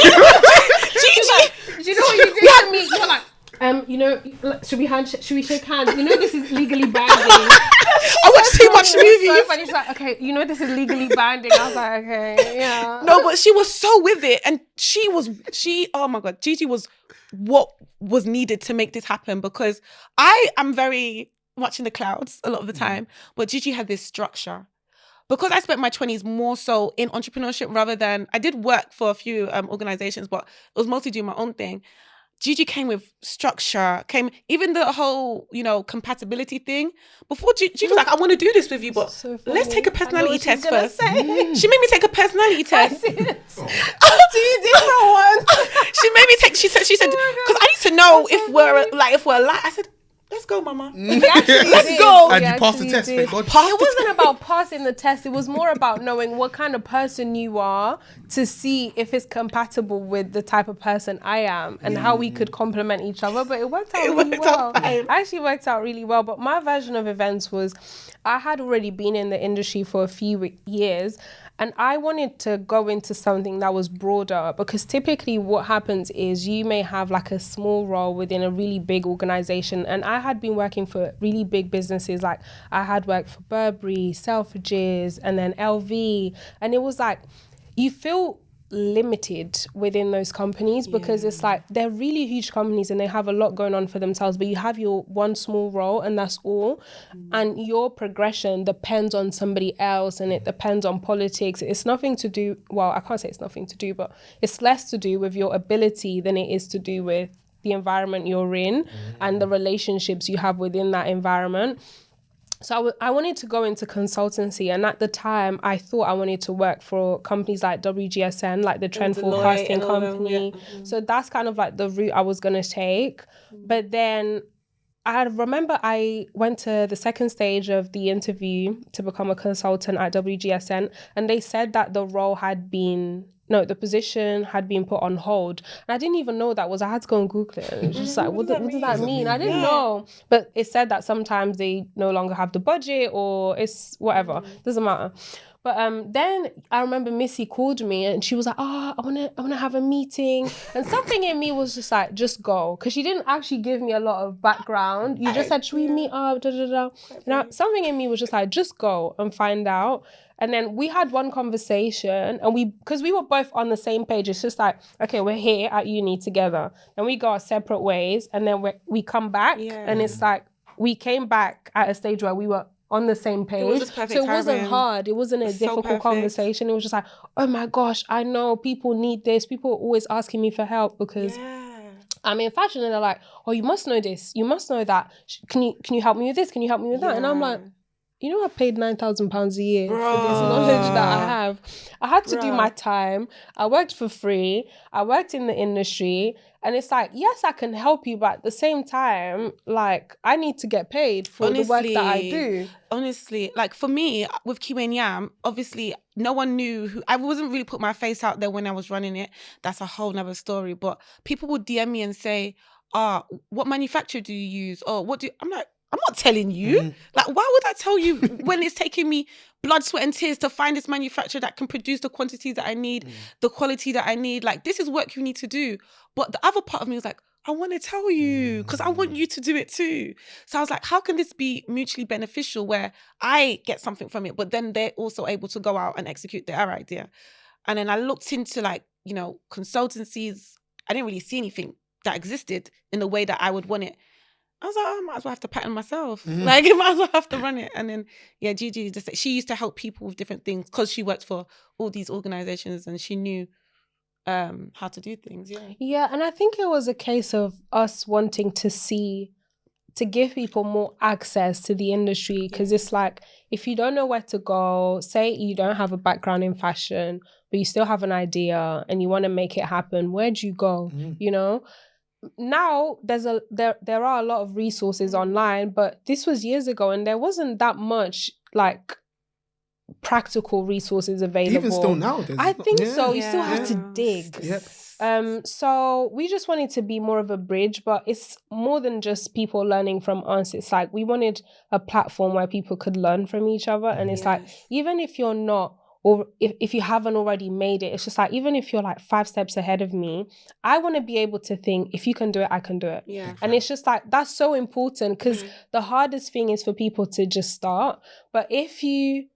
you know what you did to me? You're like, you know, should we shake hands? You know, this is legally binding. I watch too much movies. So funny. She's like, okay, you know, this is legally binding. I was like, okay, yeah. No, but she was so with it, and oh my God, Gigi was what was needed to make this happen, because I am very much in the clouds a lot of the time, but Gigi had this structure. Because I spent my 20s more so in entrepreneurship rather than, I did work for a few organizations, but it was mostly doing my own thing. Gigi came with structure, even the whole, compatibility thing. Before Gigi was like, I want to do this with you, but So let's take a personality test first. Say. She made me take a personality test. Do you do that one? She made me take, she said, because I need to know if we're alive. I said, let's go, mama. Let's go. And you passed the test, thank God. It wasn't about passing the test. It was more about knowing what kind of person you are to see if it's compatible with the type of person I am and how we could complement each other. But it worked out really well. It actually worked out really well. But my version of events was, I had already been in the industry for a few years, and I wanted to go into something that was broader, because typically what happens is you may have like a small role within a really big organization. And I had been working for really big businesses. Like I had worked for Burberry, Selfridges, and then LV. And it was like, you feel limited within those companies, because it's like they're really huge companies and they have a lot going on for themselves, but you have your one small role and that's all. And your progression depends on somebody else, and it depends on politics. It's nothing to do, well, I can't say it's nothing to do, but it's less to do with your ability than it is to do with the environment you're in and the relationships you have within that environment. So I wanted to go into consultancy, and at the time I thought I wanted to work for companies like WGSN, like the trend forecasting company. So that's kind of like the route I was going to take. But then I remember I went to the second stage of the interview to become a consultant at WGSN, and they said that the position had been put on hold. And I didn't even know what that was. I had to go and Google it. And it was just like, what does that mean? I didn't know. But it said that sometimes they no longer have the budget, or it's whatever. Doesn't matter. But then I remember Misi called me and she was like, I wanna have a meeting. And something in me was just like, just go. Because she didn't actually give me a lot of background. You just said, should we meet up? Something in me was just like, just go and find out. And then we had one conversation, and because we were both on the same page, it's just like, okay, we're here at uni together. And we go our separate ways, and then we come back, and it's like, we came back at a stage where we were on the same page. So it wasn't hard. It wasn't a difficult conversation. It was just like, oh my gosh, I know people need this. People are always asking me for help because I'm in fashion, and they're like, oh, you must know this. You must know that. Can you help me with this? Can you help me with that? And I'm like, you know, I paid £9,000 a year for this knowledge that I have. I had to do my time. I worked for free. I worked in the industry. And it's like, yes, I can help you, but at the same time, like, I need to get paid for the work that I do. Honestly, like for me, with Kiwi and Yam, obviously, no one knew who, I wasn't really put my face out there when I was running it. That's a whole nother story. But people would DM me and say, what manufacturer do you use? Or I'm like, I'm not telling you. Like, why would I tell you when it's taking me blood, sweat and tears to find this manufacturer that can produce the quantities that I need, the quality that I need? Like, this is work you need to do. But the other part of me was like, I want to tell you because I want you to do it too. So I was like, how can this be mutually beneficial where I get something from it, but then they're also able to go out and execute their idea? And then I looked into consultancies. I didn't really see anything that existed in the way that I would want it. I was like, I might as well have to pattern myself. Like, I might as well have to run it. And then, Gigi, she used to help people with different things because she worked for all these organizations and she knew how to do things. Yeah, and I think it was a case of us wanting to give people more access to the industry, because it's like, if you don't know where to go, say you don't have a background in fashion, but you still have an idea and you want to make it happen, where do you go? You know? Now there are a lot of resources online, but this was years ago and there wasn't that much like practical resources available. Even still now, I think so. You still have to Yeah. dig. Yep. So we just wanted to be more of a bridge, but it's more than just people learning from us. It's like we wanted a platform where people could learn from each other. And it's like, even if you're not, or if you haven't already made it, it's just like, even if you're like 5 steps ahead of me, I want to be able to think, if you can do it, I can do it. Yeah. And it's just like, that's so important, because the hardest thing is for people to just start. But if you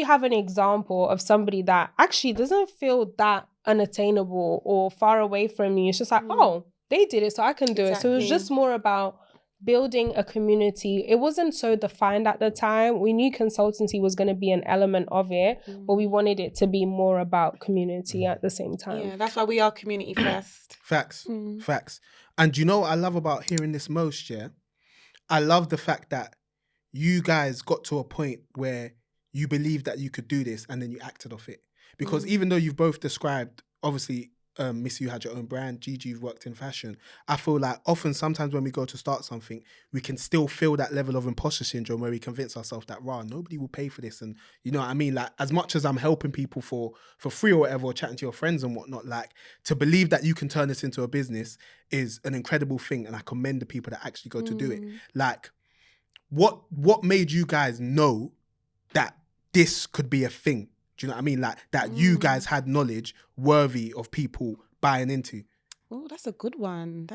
have an example of somebody that actually doesn't feel that unattainable or far away from you, it's just like, oh, they did it, so I can do it. So it was just more about building a community. It wasn't so defined at the time. We knew consultancy was going to be an element of it, but we wanted it to be more about community at the same time. Yeah, that's why we are community first. Facts. And you know what I love about hearing this most, yeah? I love the fact that you guys got to a point where you believed that you could do this and then you acted off it. Because even though you've both described, obviously, Missy, you had your own brand, Gigi, you've worked in fashion. I feel like often, sometimes when we go to start something, we can still feel that level of imposter syndrome where we convince ourselves that, nobody will pay for this. And you know what I mean? Like, as much as I'm helping people for free or whatever, or chatting to your friends and whatnot, like, to believe that you can turn this into a business is an incredible thing. And I commend the people that actually go to do it. Like, what made you guys know that this could be a thing? Do you know what I mean? Like, that you guys had knowledge worthy of people buying into. Oh, that's a good one.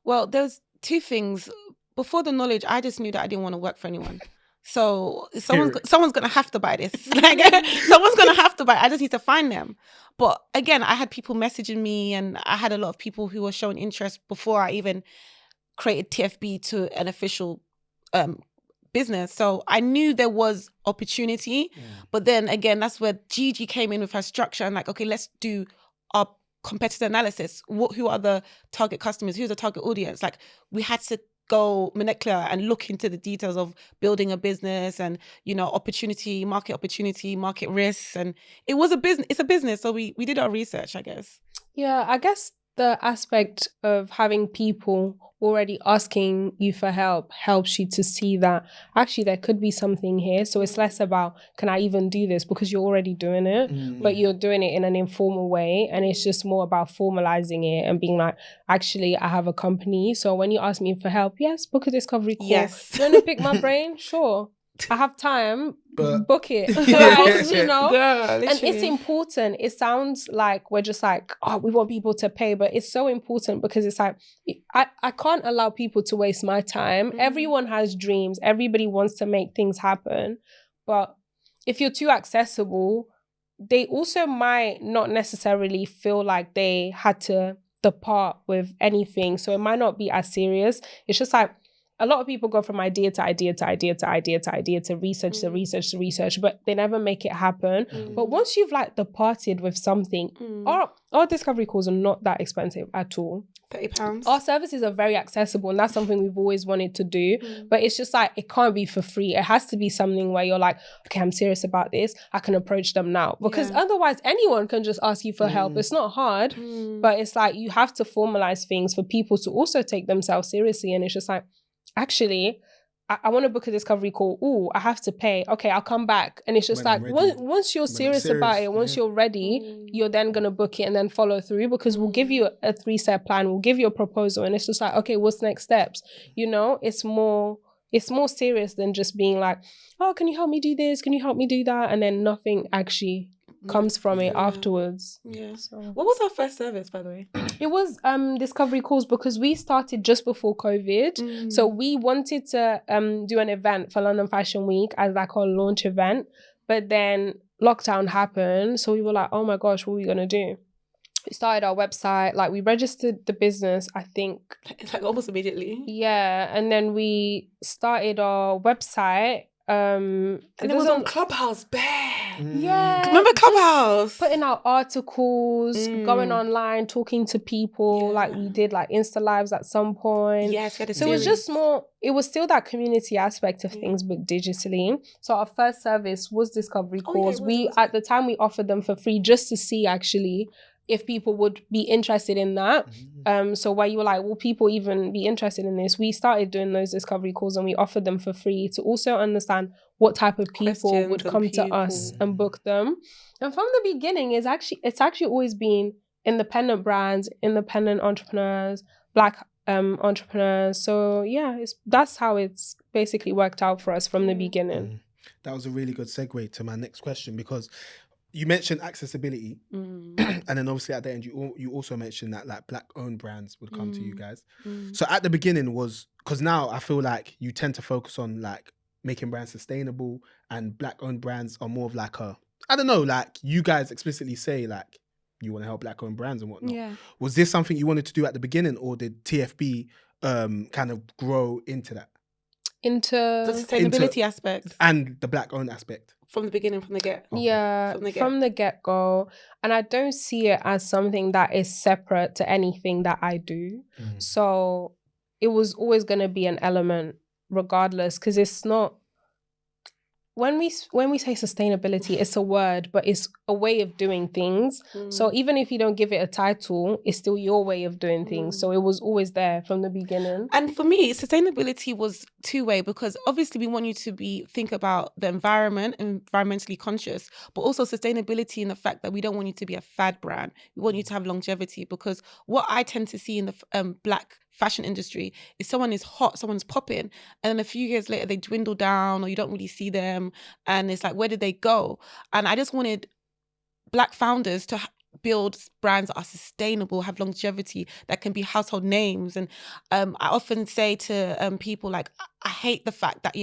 Well, there's 2 things. Before the knowledge, I just knew that I didn't want to work for anyone. So someone's going to have to buy this. Like, someone's going to have to buy it. I just need to find them. But again, I had people messaging me, and I had a lot of people who were showing interest before I even created TFB to an official business. So I knew there was opportunity, but then again, that's where Gigi came in with her structure and like, okay, let's do our competitor analysis. Who are the target customers? Who's the target audience? Like, we had to go molecular and look into the details of building a business and, you know, opportunity, market risks. And it was a business. It's a business. So we did our research, I guess. Yeah, I guess the aspect of having people already asking you for help helps you to see that actually there could be something here. So it's less about, can I even do this? Because you're already doing it, but you're doing it in an informal way. And it's just more about formalizing it and being like, actually, I have a company. So when you ask me for help, yes, book a discovery call. Yes. Do you want to pick my brain? Sure. I have time, But book it. You know? Girl, And it's important. It sounds like we're just like, oh, we want people to pay, but it's so important because it's like, I can't allow people to waste my time. Everyone has dreams. Everybody wants to make things happen. But if you're too accessible, they also might not necessarily feel like they had to depart with anything. So it might not be as serious. It's just like, a lot of people go from idea to idea to idea to idea to idea to research to research to research, but they never make it happen. But once you've like departed with something, our discovery calls are not that expensive at all. £30. Our services are very accessible, and that's something we've always wanted to do. But it's just like, it can't be for free. It has to be something where you're like, okay, I'm serious about this. I can approach them now. Because otherwise anyone can just ask you for help. It's not hard, but it's like, you have to formalize things for people to also take themselves seriously. And it's just like, actually, I want to book a discovery call. Ooh, I have to pay. Okay, I'll come back. And it's just When like, once you're serious about it, once you're ready, you're then going to book it and then follow through, because we'll give you a 3-step plan. We'll give you a proposal. And it's just like, okay, what's next steps? You know, it's more serious than just being like, oh, can you help me do this? Can you help me do that? And then nothing actually comes from it afterwards. Yeah. So. What was our first service, by the way? It was discovery calls, because we started just before COVID. So we wanted to do an event for London Fashion Week as like our launch event. But then lockdown happened. So we were like, oh my gosh, what are we going to do? We started our website, like we registered the business, I think. Like almost immediately. Yeah. And then we started our website. And it was on Clubhouse, bare. Yeah. Remember Clubhouse? Putting out articles, going online, talking to people. Like we did like Insta Lives at some point. Yes, we had a So it was just more, it was still that community aspect of things, but digitally. So our first service was discovery calls. At the time we offered them for free just to see actually if people would be interested in that. So where you were like, will people even be interested in this? We started doing those discovery calls and we offered them for free to also understand what type of people would come to us and book them. And from the beginning, it's actually always been independent brands, independent entrepreneurs, Black entrepreneurs. So yeah, that's how it's basically worked out for us from the beginning. That was a really good segue to my next question, because you mentioned accessibility, and then obviously at the end you also mentioned that like Black-owned brands would come to you guys. So at the beginning was, because now I feel like you tend to focus on like making brands sustainable, and Black-owned brands are more of like I don't know, like you guys explicitly say like you want to help Black-owned brands and whatnot. Yeah. Was this something you wanted to do at the beginning, or did TFB kind of grow into that? Into the sustainability aspect and the Black-owned aspect from the beginning, from the get. Yeah, from the get-go. And I don't see it as something that is separate to anything that I do. So it was always going to be an element regardless, because it's not, when we say sustainability, it's a word, but it's a way of doing things. So even if you don't give it a title, it's still your way of doing things. So it was always there from the beginning. And for me, sustainability was two-way, because obviously we want you to think about the environment and environmentally conscious, but also sustainability in the fact that we don't want you to be a fad brand. We want you to have longevity, because what I tend to see in the Black fashion industry is someone is hot, someone's popping, and then a few years later they dwindle down, or you don't really see them, and it's like, where did they go? And I just wanted Black founders to build brands that are sustainable, have longevity, that can be household names. And I often say to people, like, I hate the fact that,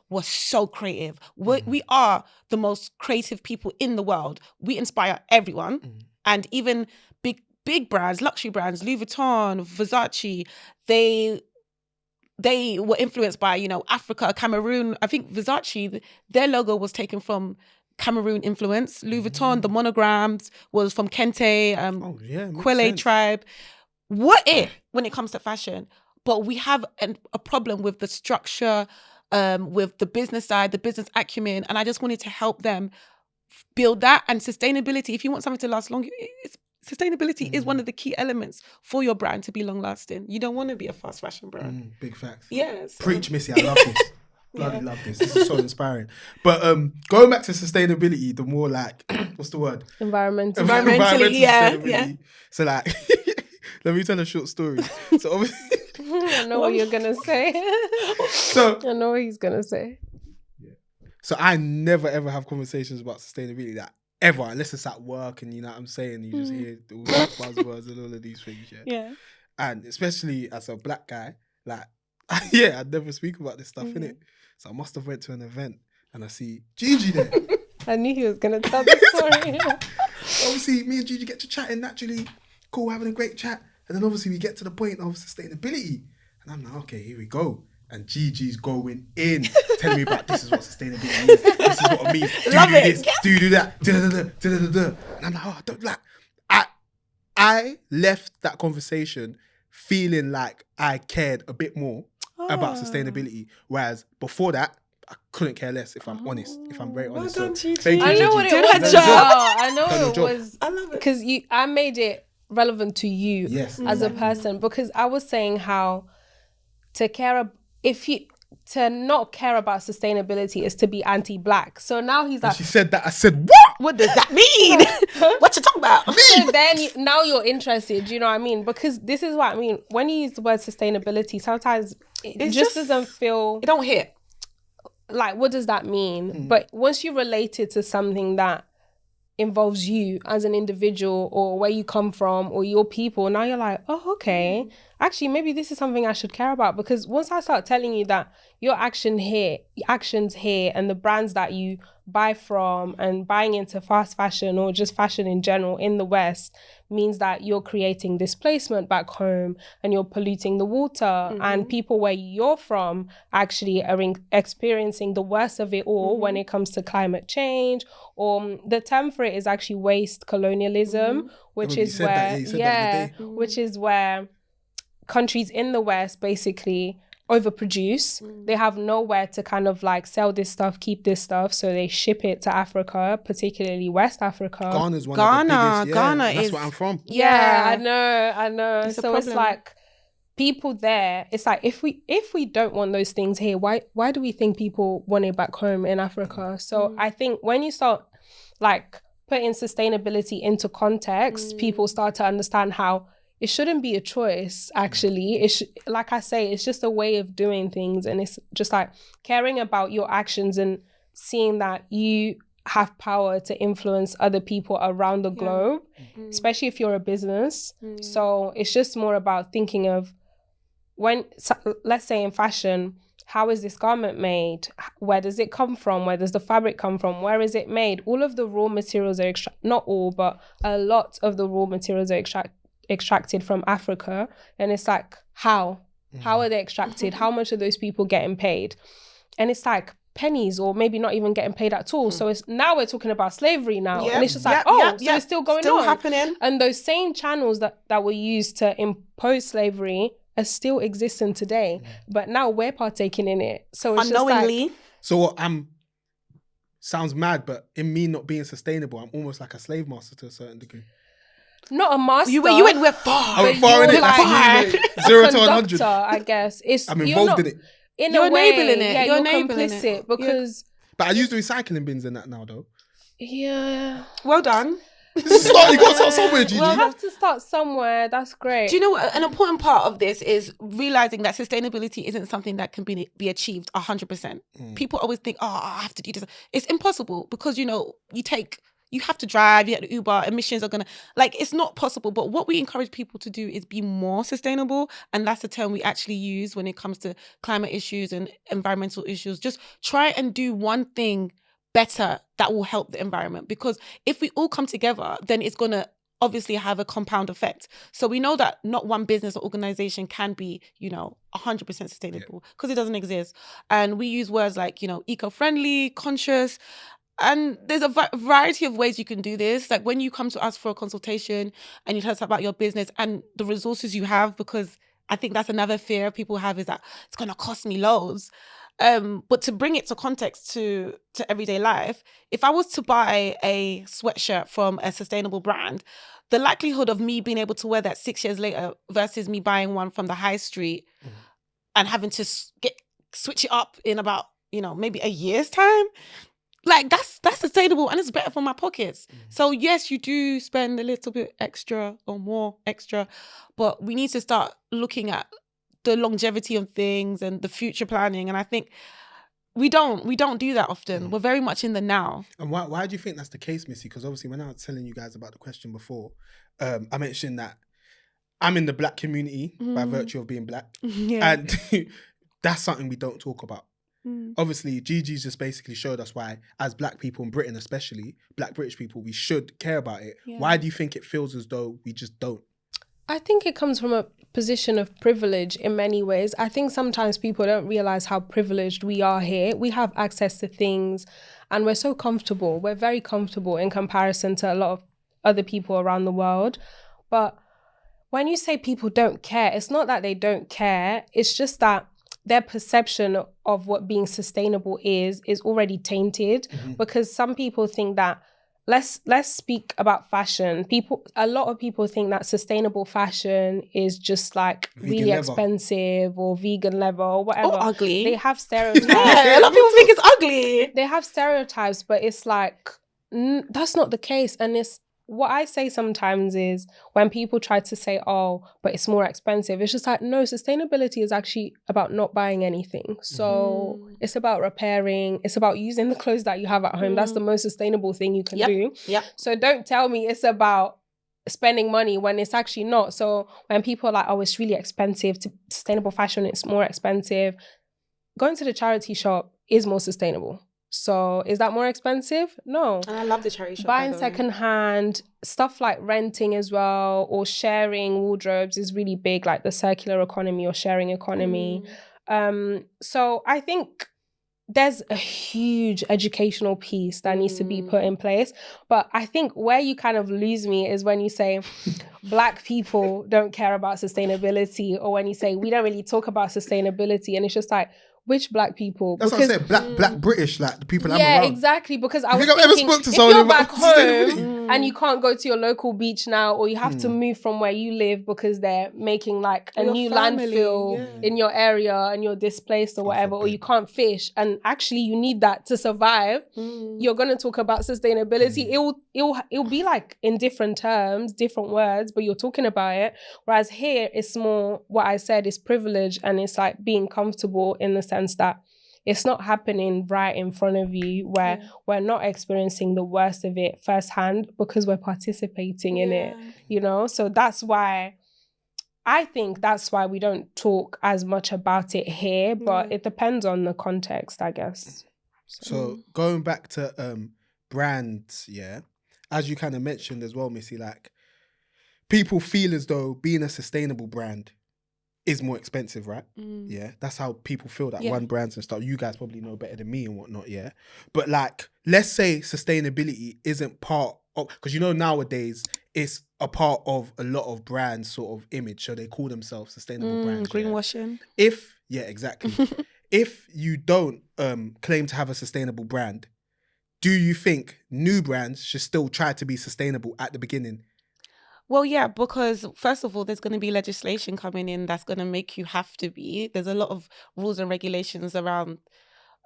we're so creative. We are the most creative people in the world. We inspire everyone. And even big brands, luxury brands, Louis Vuitton, Versace, they were influenced by, Africa, Cameroon. I think Versace, their logo was taken from Cameroon influence. Louis Vuitton, the monograms was from Kente, Kwele tribe. When it comes to fashion. But we have a problem with the structure, with the business side, the business acumen. And I just wanted to help them build that. And sustainability, if you want something to last long, sustainability is one of the key elements for your brand to be long lasting. You don't want to be a fast fashion brand. Big facts. Yes. Preach, Missy. I love this. Bloody love this. This is so inspiring. But going back to sustainability, the more like, what's the word? Environmentally, yeah. So like, let me tell a short story. So obviously, I know what you're gonna say. I know what he's gonna say. Yeah. So I never ever have conversations about sustainability, that ever, unless it's at work, and you know what I'm saying, you just hear all these buzzwords and all of these things. Yeah. And especially as a Black guy, like, I'd never speak about this stuff, innit? So I must have went to an event and I see Gigi there. I knew he was going to tell the story. Obviously, me and Gigi get to chatting naturally. Cool, having a great chat. And then obviously we get to the point of sustainability. And I'm like, okay, here we go. And Gigi's going in, telling me about this is what sustainability is. This is what it means. Do this, do that. Da-da-da-da. And I'm like, oh, I don't like... I left that conversation feeling like I cared a bit more about sustainability, whereas before that I couldn't care less, if I'm honest, if I'm very honest. Well done, so thank you, I know Gigi. what it was. I know it was. I love it because I made it relevant to you as a person, because I was saying how to not care about sustainability is to be anti-Black. So now he's like, and she said that. I said, what? What does that mean? What you talking about? So then now you're interested, do you know what I mean? Because this is what I mean. When you use the word sustainability, sometimes it just doesn't feel... It don't hit. Like, what does that mean? But once you relate it to something that involves you as an individual, or where you come from, or your people, now you're like, oh, okay. Actually, maybe this is something I should care about. Because once I start telling you that your actions here, and the brands that you buy from, and buying into fast fashion or just fashion in general in the West, means that you're creating displacement back home, and you're polluting the water, and people where you're from actually are experiencing the worst of it all when it comes to climate change, or the term for it is actually waste colonialism, which is where countries in the West basically overproduce. They have nowhere to kind of like sell this stuff, keep this stuff, so they ship it to Africa, particularly West Africa. Ghana's one of the biggest. Yeah, Ghana that's is where I'm from. Yeah, I know. It's a So it's problem. like people there, it's like if we don't want those things here, why do we think people want it back home in Africa? So I think when you start like putting sustainability into context, people start to understand how it shouldn't be a choice, actually. Like I say, it's just a way of doing things, and it's just like caring about your actions and seeing that you have power to influence other people around the globe, especially if you're a business. So it's just more about thinking of let's say in fashion, how is this garment made? Where does it come from? Where does the fabric come from? Where is it made? All of the raw materials are not all, but a lot of the raw materials are extracted from Africa. And it's like, how are they extracted? How much are those people getting paid? And it's like pennies, or maybe not even getting paid at all. So it's now we're talking about slavery now. And it's just like, so it's still going on. Happening. And those same channels that were used to impose slavery are still existing today. But now we're partaking in it. So it's unknowingly. just like, So what sounds mad, but in me not being sustainable, I'm almost like a slave master to a certain degree. not a master. You went far. I went far in it. like 0 to 100. I guess. I'm involved in it. You're a way, enabling it. yeah, You're you're enabling complicit it. because But I use the recycling bins in that now, though. yeah. Well done. You got to start somewhere, Gigi. You have to start somewhere. That's great. Do you know what? An important part of this is realizing that sustainability isn't something that can be achieved 100%. People always think, oh, I have to do this. It's impossible because, you have to drive, you have to Uber, emissions are going to, it's not possible. But what we encourage people to do is be more sustainable. And that's the term we actually use when it comes to climate issues and environmental issues. Just try and do one thing better that will help the environment, because if we all come together, then it's going to obviously have a compound effect. So we know that not one business or organization can be 100% sustainable because it doesn't exist. And we use words like eco-friendly, conscious, and there's a variety of ways you can do this. Like when you come to us for a consultation and you tell us about your business and the resources you have, because I think that's another fear people have, is that it's going to cost me loads. But to bring it to context to everyday life, if I was to buy a sweatshirt from a sustainable brand, the likelihood of me being able to wear that 6 years later versus me buying one from the high street and having to switch it up in about, maybe a year's time, that's sustainable and it's better for my pockets. So yes, you do spend a little bit extra or more extra, but we need to start looking at the longevity of things and the future planning. And I think we don't do that often. We're very much in the now. And why do you think that's the case, Missy? Because obviously when I was telling you guys about the question before, I mentioned that I'm in the black community by virtue of being black. And that's something we don't talk about. Obviously, Gigi's just basically showed us why, as black people in Britain especially, black British people, we should care about it. Why do you think it feels as though we just don't? I think it comes from a position of privilege in many ways. I think sometimes people don't realize how privileged we are here. We have access to things and we're so comfortable. We're very comfortable in comparison to a lot of other people around the world. But when you say people don't care, it's not that they don't care. It's just that their perception of what being sustainable is already tainted, because some people think that, let's speak about fashion. A lot of people think that sustainable fashion is just like vegan really leather, expensive, or vegan leather or whatever. Or ugly. They have stereotypes. Yeah, a lot of people think it's ugly. They have stereotypes, but it's like, that's not the case. And it's what I say sometimes is when people try to say, oh, but it's more expensive, it's just like, no, sustainability is actually about not buying anything. So it's about repairing, it's about using the clothes that you have at home. That's the most sustainable thing you can do. Yep. So don't tell me it's about spending money when it's actually not. So when people are like, oh, it's really expensive, to sustainable fashion, it's more expensive. Going to the charity shop is more sustainable. So is that more expensive? No. And I love the charity shop. Buying secondhand, stuff like renting as well, or sharing wardrobes is really big, like the circular economy or sharing economy. So I think there's a huge educational piece that needs to be put in place. But I think where you kind of lose me is when you say Black people don't care about sustainability, or when you say we don't really talk about sustainability, and it's just like, which Black people? That's because, what I said. Black British, like the people I'm yeah, around. exactly. Because I You was think I've ever thinking, spoke to if someone you're about back home sustainability? and you can't go to your local beach now, or you have to move from where you live because they're making like a Your new family, landfill in your area and you're displaced or whatever, or you can't fish, and actually you need that to survive, you're gonna talk about sustainability. It'll be like in different terms, different words, but you're talking about it. Whereas here it's more what I said is privilege, and it's like being comfortable in the sense that it's not happening right in front of you, where we're not experiencing the worst of it firsthand because we're participating in it, you know? So that's why I think that's why we don't talk as much about it here, but it depends on the context, I guess. So going back to brands, yeah, as you kind of mentioned as well, Missy, like people feel as though being a sustainable brand is more expensive, right? Yeah, that's how people feel that run brands and stuff. You guys probably know better than me and whatnot, yeah. But like, let's say sustainability isn't part of, because you know nowadays it's a part of a lot of brands' sort of image, so they call themselves sustainable brands. Greenwashing. Exactly. If you don't claim to have a sustainable brand, do you think new brands should still try to be sustainable at the beginning? Well, yeah, because first of all, there's going to be legislation coming in that's going to make you have to be. There's a lot of rules and regulations around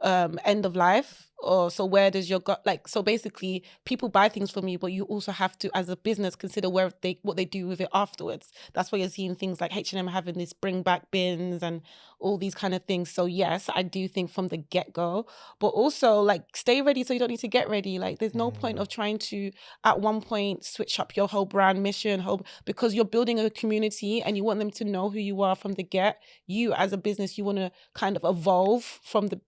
end of life, or so where does your so basically people buy things from you, but you also have to, as a business, consider what they do with it afterwards. That's why you're seeing things like H&M having this bring back bins and all these kind of things. So yes, I do think from the get-go, but also like stay ready so you don't need to get ready. Like there's no point of trying to at one point switch up your whole brand mission, because you're building a community and you want them to know who you are from the get. You as a business, you want to kind of evolve from the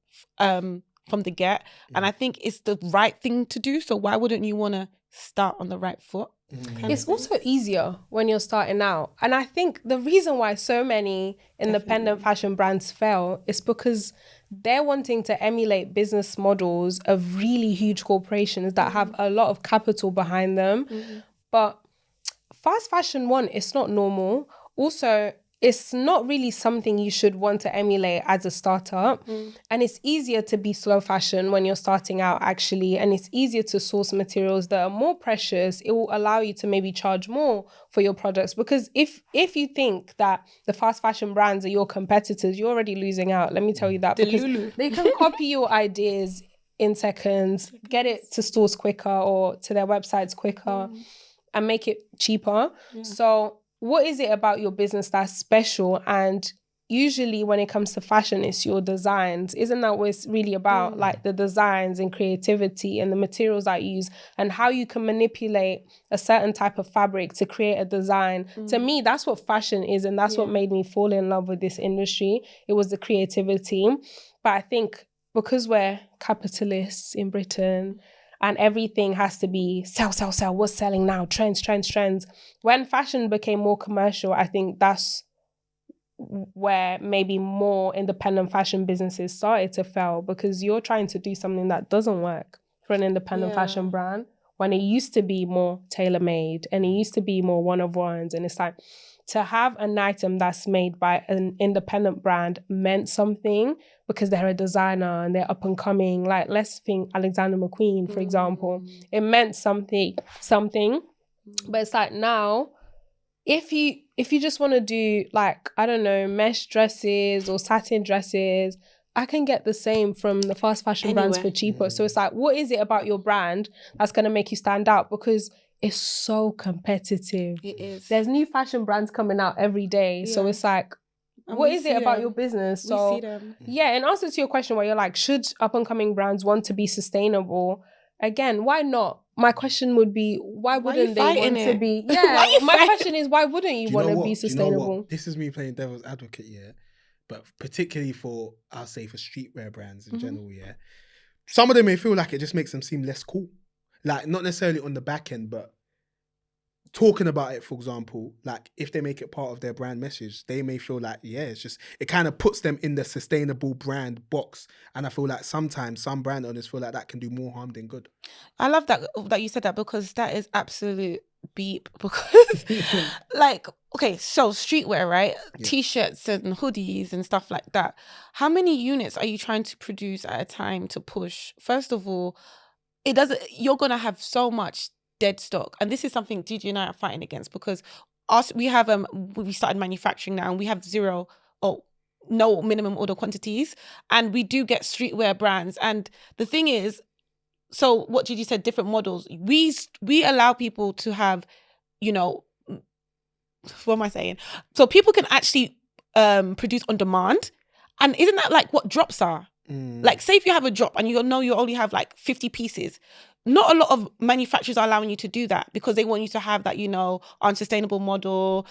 get, and I think it's the right thing to do. So why wouldn't you want to start on the right foot? It's also easier when you're starting out, and I think the reason why so many independent fashion brands fail is because they're wanting to emulate business models of really huge corporations that have a lot of capital behind them. But fast fashion, one, it's not normal. Also, it's not really something you should want to emulate as a startup. And it's easier to be slow fashion when you're starting out, actually. And it's easier to source materials that are more precious. It will allow you to maybe charge more for your products. Because if you think that the fast fashion brands are your competitors, you're already losing out. Let me tell you that. Because they can copy your ideas in seconds, get it to stores quicker or to their websites quicker, and make it cheaper. So what is it about your business that's special? And usually when it comes to fashion, it's your designs. Isn't that what it's really about? Like the designs and creativity and the materials that you use and how you can manipulate a certain type of fabric to create a design. To me, that's what fashion is. And that's what made me fall in love with this industry. It was the creativity. But I think because we're capitalists in Britain, and everything has to be sell, what's selling now, trends. When fashion became more commercial, I think that's where maybe more independent fashion businesses started to fail, because you're trying to do something that doesn't work for an independent fashion brand, when it used to be more tailor-made and it used to be more one-of-ones. And it's like, to have an item that's made by an independent brand meant something, because they're a designer and they're up and coming. Like, let's think Alexander McQueen, for example. It meant something. But it's like now, if you just want to do like, I don't know, mesh dresses or satin dresses, I can get the same from the fast fashion brands for cheaper. So it's like, what is it about your brand that's going to make you stand out? Because it's so competitive. It is. There's new fashion brands coming out every day. So it's like, what is it about your business? So we see them. Yeah, in answer to your question where you're like, should up and coming brands want to be sustainable? Again, why not? My question would be, why wouldn't they want to be? Yeah, my question is, why wouldn't you want to be sustainable? This is me playing devil's advocate, yeah. But particularly for, I'll say, for streetwear brands in general, yeah. Some of them may feel like it just makes them seem less cool. Like, not necessarily on the back end, but talking about it, for example, like if they make it part of their brand message, they may feel like, yeah, it's just, it kind of puts them in the sustainable brand box. And I feel like sometimes some brand owners feel like that can do more harm than good. I love that you said that, because that is absolute beep. Because like, okay, so streetwear, right? Yeah. T-shirts and hoodies and stuff like that. How many units are you trying to produce at a time to push? First of all, you're gonna have so much dead stock, and this is something Gigi and I are fighting against, because we started manufacturing now, and we have zero or no minimum order quantities, and we do get streetwear brands. And the thing is, so what Gigi said, different models, we allow people to have, you know, what am I saying? So people can actually produce on demand. And isn't that like what drops are? Like, say if you have a drop and you know you only have like 50 pieces, not a lot of manufacturers are allowing you to do that, because they want you to have that, you know, unsustainable model,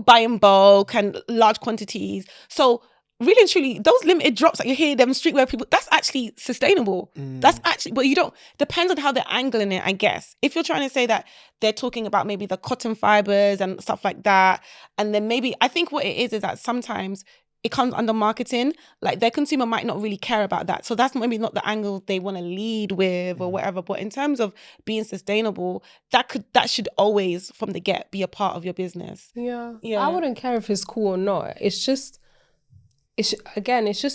buy in bulk and large quantities. So really and truly, those limited drops that you hear them streetwear people, that's actually sustainable. That's actually, but you don't, depends on how they're angling it, I guess. If you're trying to say that they're talking about maybe the cotton fibers and stuff like that, and then maybe, I think what it is that sometimes it comes under marketing, like their consumer might not really care about that. So that's maybe not the angle they want to lead with or whatever. But in terms of being sustainable, that should always from the get be a part of your business. Yeah. I wouldn't care if it's cool or not. It's just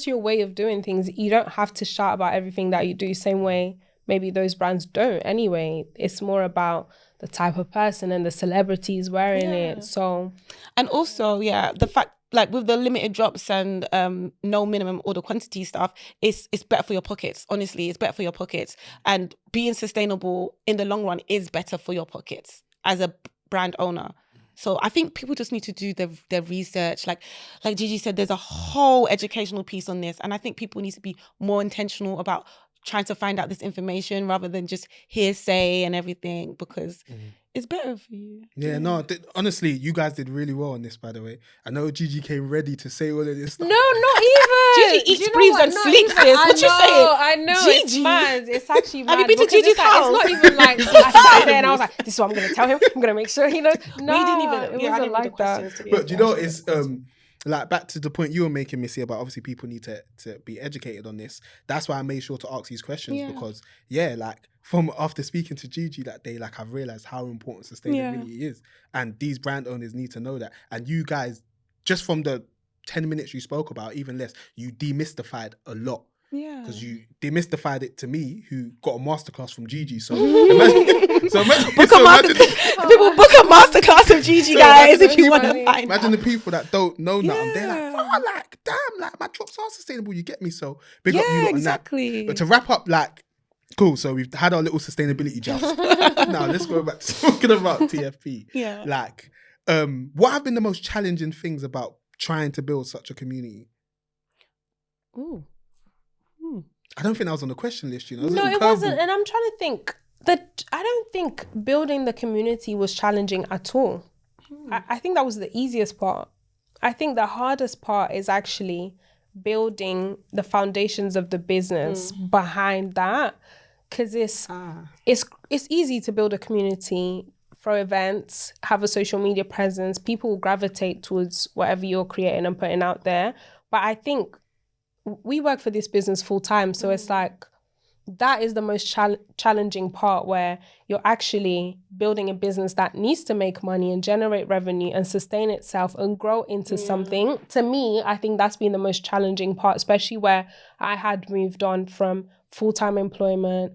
your way of doing things. You don't have to shout about everything that you do, same way maybe those brands don't anyway. It's more about the type of person and the celebrities wearing it. So, and also, the fact, like with the limited drops and no minimum order quantity stuff, it's better for your pockets. Honestly, it's better for your pockets. And being sustainable in the long run is better for your pockets as a brand owner. So I think people just need to do their research. Like Gigi said, there's a whole educational piece on this. And I think people need to be more intentional about trying to find out this information rather than just hearsay and everything, because it's better for you. Yeah, no, honestly, you guys did really well on this, by the way. I know Gigi came ready to say all of this stuff. No, not even. Gigi eats, breathes and sleeps this. What you saying? I know, Gigi. it's mad. It's actually mad. Have you been to Gigi's house? It's not even like I sat there and I was like, this is what I'm going to tell him. I'm going to make sure he knows. No, we didn't even, it wasn't like that. But you know, it's like back to the point you were making, Missy, about obviously people need to be educated on this. That's why I made sure to ask these questions because, like, from after speaking to Gigi that day, like, I've realized how important sustainability is. And these brand owners need to know that. And you guys, just from the 10 minutes you spoke about, even less, you demystified a lot. Yeah. Because you demystified it to me, who got a masterclass from Gigi. So imagine people book a masterclass of Gigi, guys, if you want to find Imagine the people that don't know nothing. They're like, oh, like, damn, like, my drops are sustainable. You get me? So big up you lot on that. But to wrap up, like, cool. So we've had our little sustainability joust. Now let's go back to talking about TFP. Yeah. Like, what have been the most challenging things about trying to build such a community? Ooh. I don't think that was on the question list, you know. No, it wasn't. And I'm trying to think that I don't think building the community was challenging at all. I think that was the easiest part. I think the hardest part is actually building the foundations of the business behind that, because it's easy to build a community, throw events, have a social media presence. People will gravitate towards whatever you're creating and putting out there. But I think we work for this business full time, so it's like that is the most challenging part, where you're actually building a business that needs to make money and generate revenue and sustain itself and grow into something. To me, I think that's been the most challenging part, especially where I had moved on from full-time employment.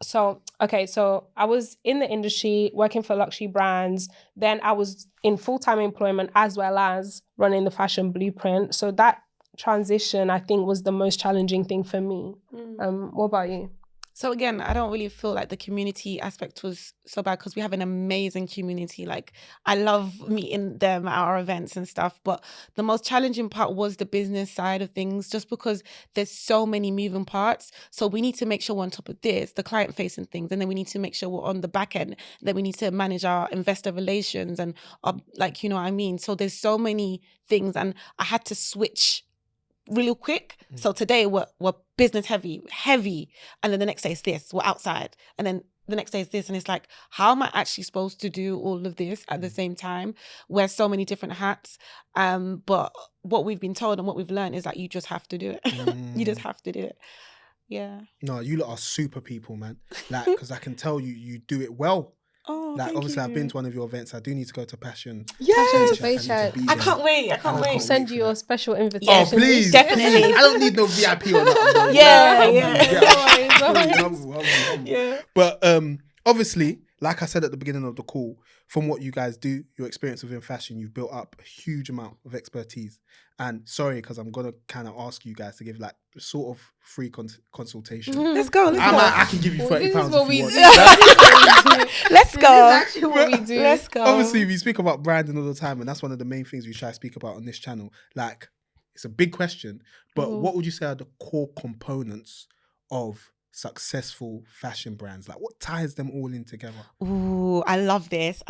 So I was in the industry working for luxury brands. Then I was in full-time employment as well as running the fashion blueprint. So that transition, I think, was the most challenging thing for me. What about you? So again, I don't really feel like the community aspect was so bad, because we have an amazing community. Like, I love meeting them at our events and stuff. But the most challenging part was the business side of things, just because there's so many moving parts. So we need to make sure we're on top of this, the client facing things. And then we need to make sure we're on the back end. Then we need to manage our investor relations and like, you know what I mean? So there's so many things, and I had to switch real quick. So today we're business heavy, and then the next day it's this, we're outside, and then the next day is this. And it's like, how am I actually supposed to do all of this at the same time? Wear so many different hats. But what we've been told and what we've learned is that you just have to do it. You just have to do it. Yeah. No, you lot are super people, man. Like, because I can tell you do it well. Oh, like, thank obviously, you. I've been to one of your events. I do need to go to Passion. Yes. I can't wait. I can't wait. I'll send you a special invitation. Oh, please. Definitely. I don't need no VIP or nothing. Yeah. But obviously, like I said at the beginning of the call, from what you guys do, your experience within fashion, you've built up a huge amount of expertise. And sorry, because I'm going to kind of ask you guys to give like sort of free consultation. Let's go. I can give you £30 This is what we do. Let's go. This is actually what we do. Let's go. Obviously, we speak about branding all the time, and that's one of the main things we try to speak about on this channel. Like, it's a big question, but what would you say are the core components of successful fashion brands? Like, what ties them all in together? Ooh, I love this.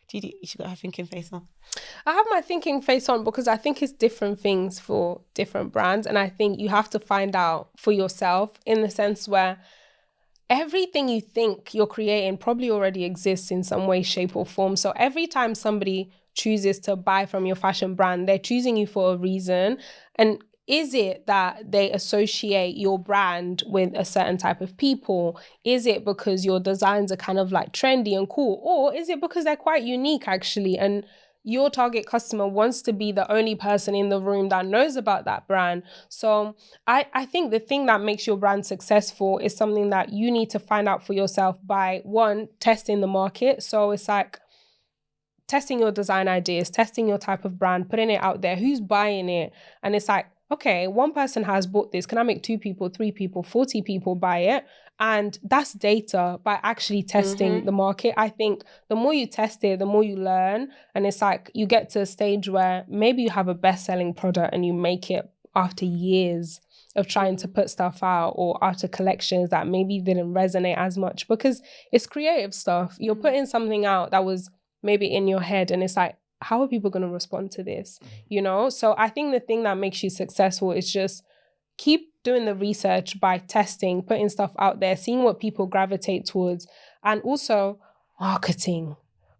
Gigi, you should got her thinking face on. I have my thinking face on because I think it's different things for different brands. And I think you have to find out for yourself, in the sense where everything you think you're creating probably already exists in some way, shape or form. So every time somebody chooses to buy from your fashion brand, they're choosing you for a reason. And is it that they associate your brand with a certain type of people? Is it because your designs are kind of like trendy and cool? Or is it because they're quite unique actually? And your target customer wants to be the only person in the room that knows about that brand. So I think the thing that makes your brand successful is something that you need to find out for yourself by, one, testing the market. So it's like testing your design ideas, testing your type of brand, putting it out there, who's buying it. And it's like, okay, one person has bought this. Can I make 2 people, 3 people, 40 people buy it? And that's data by actually testing the market. I think the more you test it, the more you learn. And it's like you get to a stage where maybe you have a best-selling product and you make it after years of trying to put stuff out, or after collections that maybe didn't resonate as much, because it's creative stuff. You're putting something out that was maybe in your head, and it's like, how are people going to respond to this? You know? So I think the thing that makes you successful is just keep doing the research by testing, putting stuff out there, seeing what people gravitate towards, and also marketing.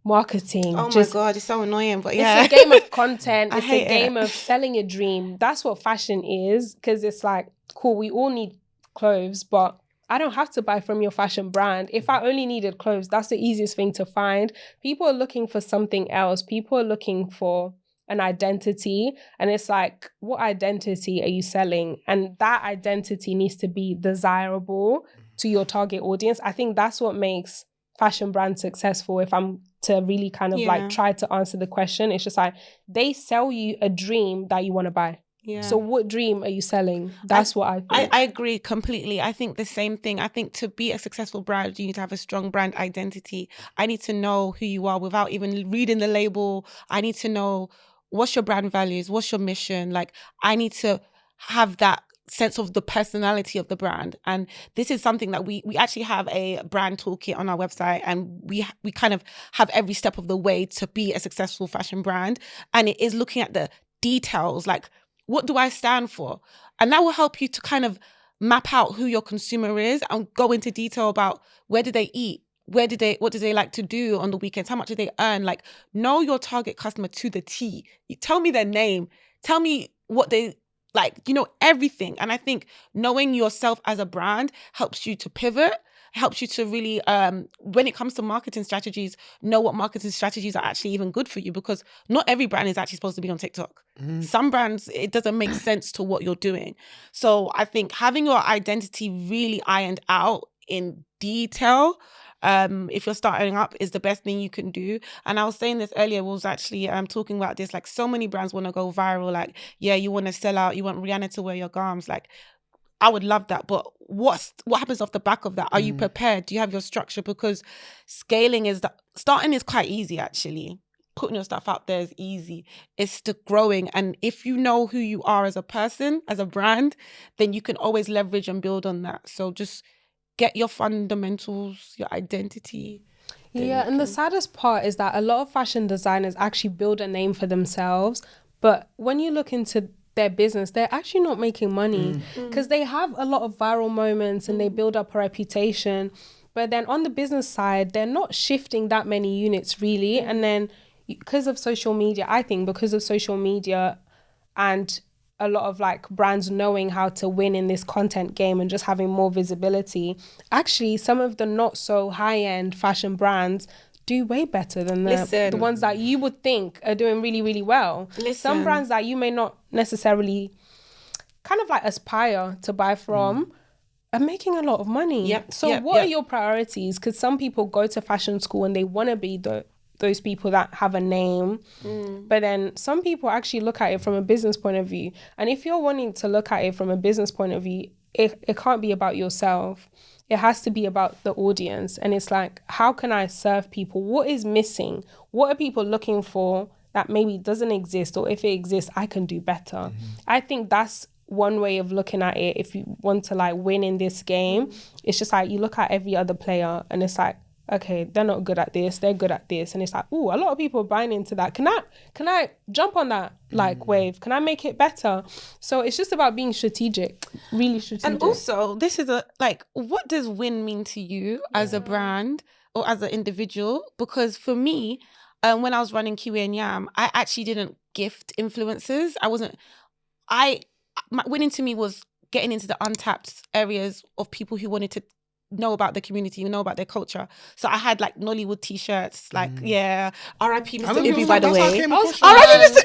Oh my God, it's so annoying, but yeah. It's a game of content. It's a game it. of selling a dream. That's what fashion is, because it's like, cool, we all need clothes, but I don't have to buy from your fashion brand. If I only needed clothes, that's the easiest thing to find. People are looking for something else. People are looking for an identity. And it's like, what identity are you selling? And that identity needs to be desirable to your target audience. I think that's what makes fashion brands successful. If I'm to really kind of like try to answer the question, it's just like, they sell you a dream that you want to buy. Yeah. So what dream are you selling? That's what I think. I agree completely. I think the same thing. I think to be a successful brand, you need to have a strong brand identity. I need to know who you are without even reading the label. I need to know what's your brand values, what's your mission. Like, I need to have that sense of the personality of the brand. And this is something that we actually have a brand toolkit on our website, and we kind of have every step of the way to be a successful fashion brand. And it is looking at the details, like, what do I stand for? And that will help you to kind of map out who your consumer is and go into detail about where do they eat? What do they like to do on the weekends? How much do they earn? Like, know your target customer to the T. You tell me their name. Tell me what they like, everything. And I think knowing yourself as a brand helps you to pivot, helps you to really, when it comes to marketing strategies, know what marketing strategies are actually even good for you, because not every brand is actually supposed to be on TikTok. Some brands, it doesn't make sense to what you're doing. So I think having your identity really ironed out in detail, if you're starting up, is the best thing you can do. And I was saying this earlier, was actually talking about this, like, so many brands want to go viral. Like, yeah, you want to sell out, you want Rihanna to wear your garms. Like, I would love that, but what happens off the back of that? Are you prepared? Do you have your structure? Because starting is quite easy, actually. Putting your stuff out there is easy. It's the growing. And if you know who you are as a person, as a brand, then you can always leverage and build on that. So just get your fundamentals, your identity. Yeah, and the saddest part is that a lot of fashion designers actually build a name for themselves. But when you look into their business, they're actually not making money, because they have a lot of viral moments and they build up a reputation. But then on the business side, they're not shifting that many units really. And then because of social media, I think because of social media and a lot of like brands knowing how to win in this content game and just having more visibility, actually some of the not so high-end fashion brands do way better than the ones that you would think are doing really, really well. Some brands that you may not necessarily kind of like aspire to buy from are making a lot of money. What are your priorities? Because some people go to fashion school and they want to be those people that have a name. But then some people actually look at it from a business point of view. And if you're wanting to look at it from a business point of view, it can't be about yourself. It has to be about the audience. And it's like, how can I serve people? What is missing? What are people looking for that maybe doesn't exist? Or if it exists, I can do better. I think that's one way of looking at it. If you want to like win in this game, it's just like you look at every other player and it's like, okay, they're not good at this, they're good at this. And it's like, oh, a lot of people are buying into that. Can I jump on that like wave? Can I make it better? So it's just about being strategic, really strategic. And also, this is what does win mean to you as a brand or as an individual? Because for me, when I was running QA and Yam, I actually didn't gift influencers. Winning to me was getting into the untapped areas of people who wanted to know about the community, know about their culture. So I had like Nollywood t-shirts, like R.I.P. Mr. Ibi, by the way. R.I.P. Mr.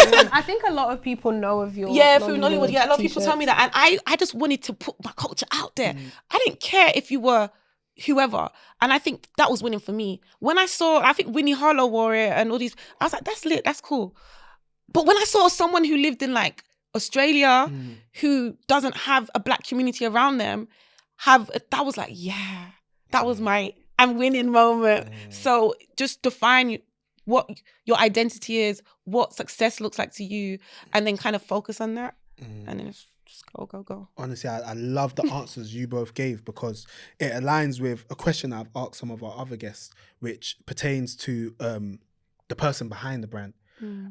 Ibi. I think a lot of people know of your through Nollywood. Yeah, a lot of people tell me that, and I just wanted to put my culture out there. I didn't care if you were whoever, and I think that was winning for me. When I think Winnie Harlow wore it and all these, I was like, that's lit, that's cool. But when I saw someone who lived in like Australia, who doesn't have a black community around them, that was like, that was my I'm winning moment. So just define what your identity is, what success looks like to you, and then kind of focus on that. And then just go. Honestly, I love the answers you both gave, because it aligns with a question I've asked some of our other guests, which pertains to the person behind the brand.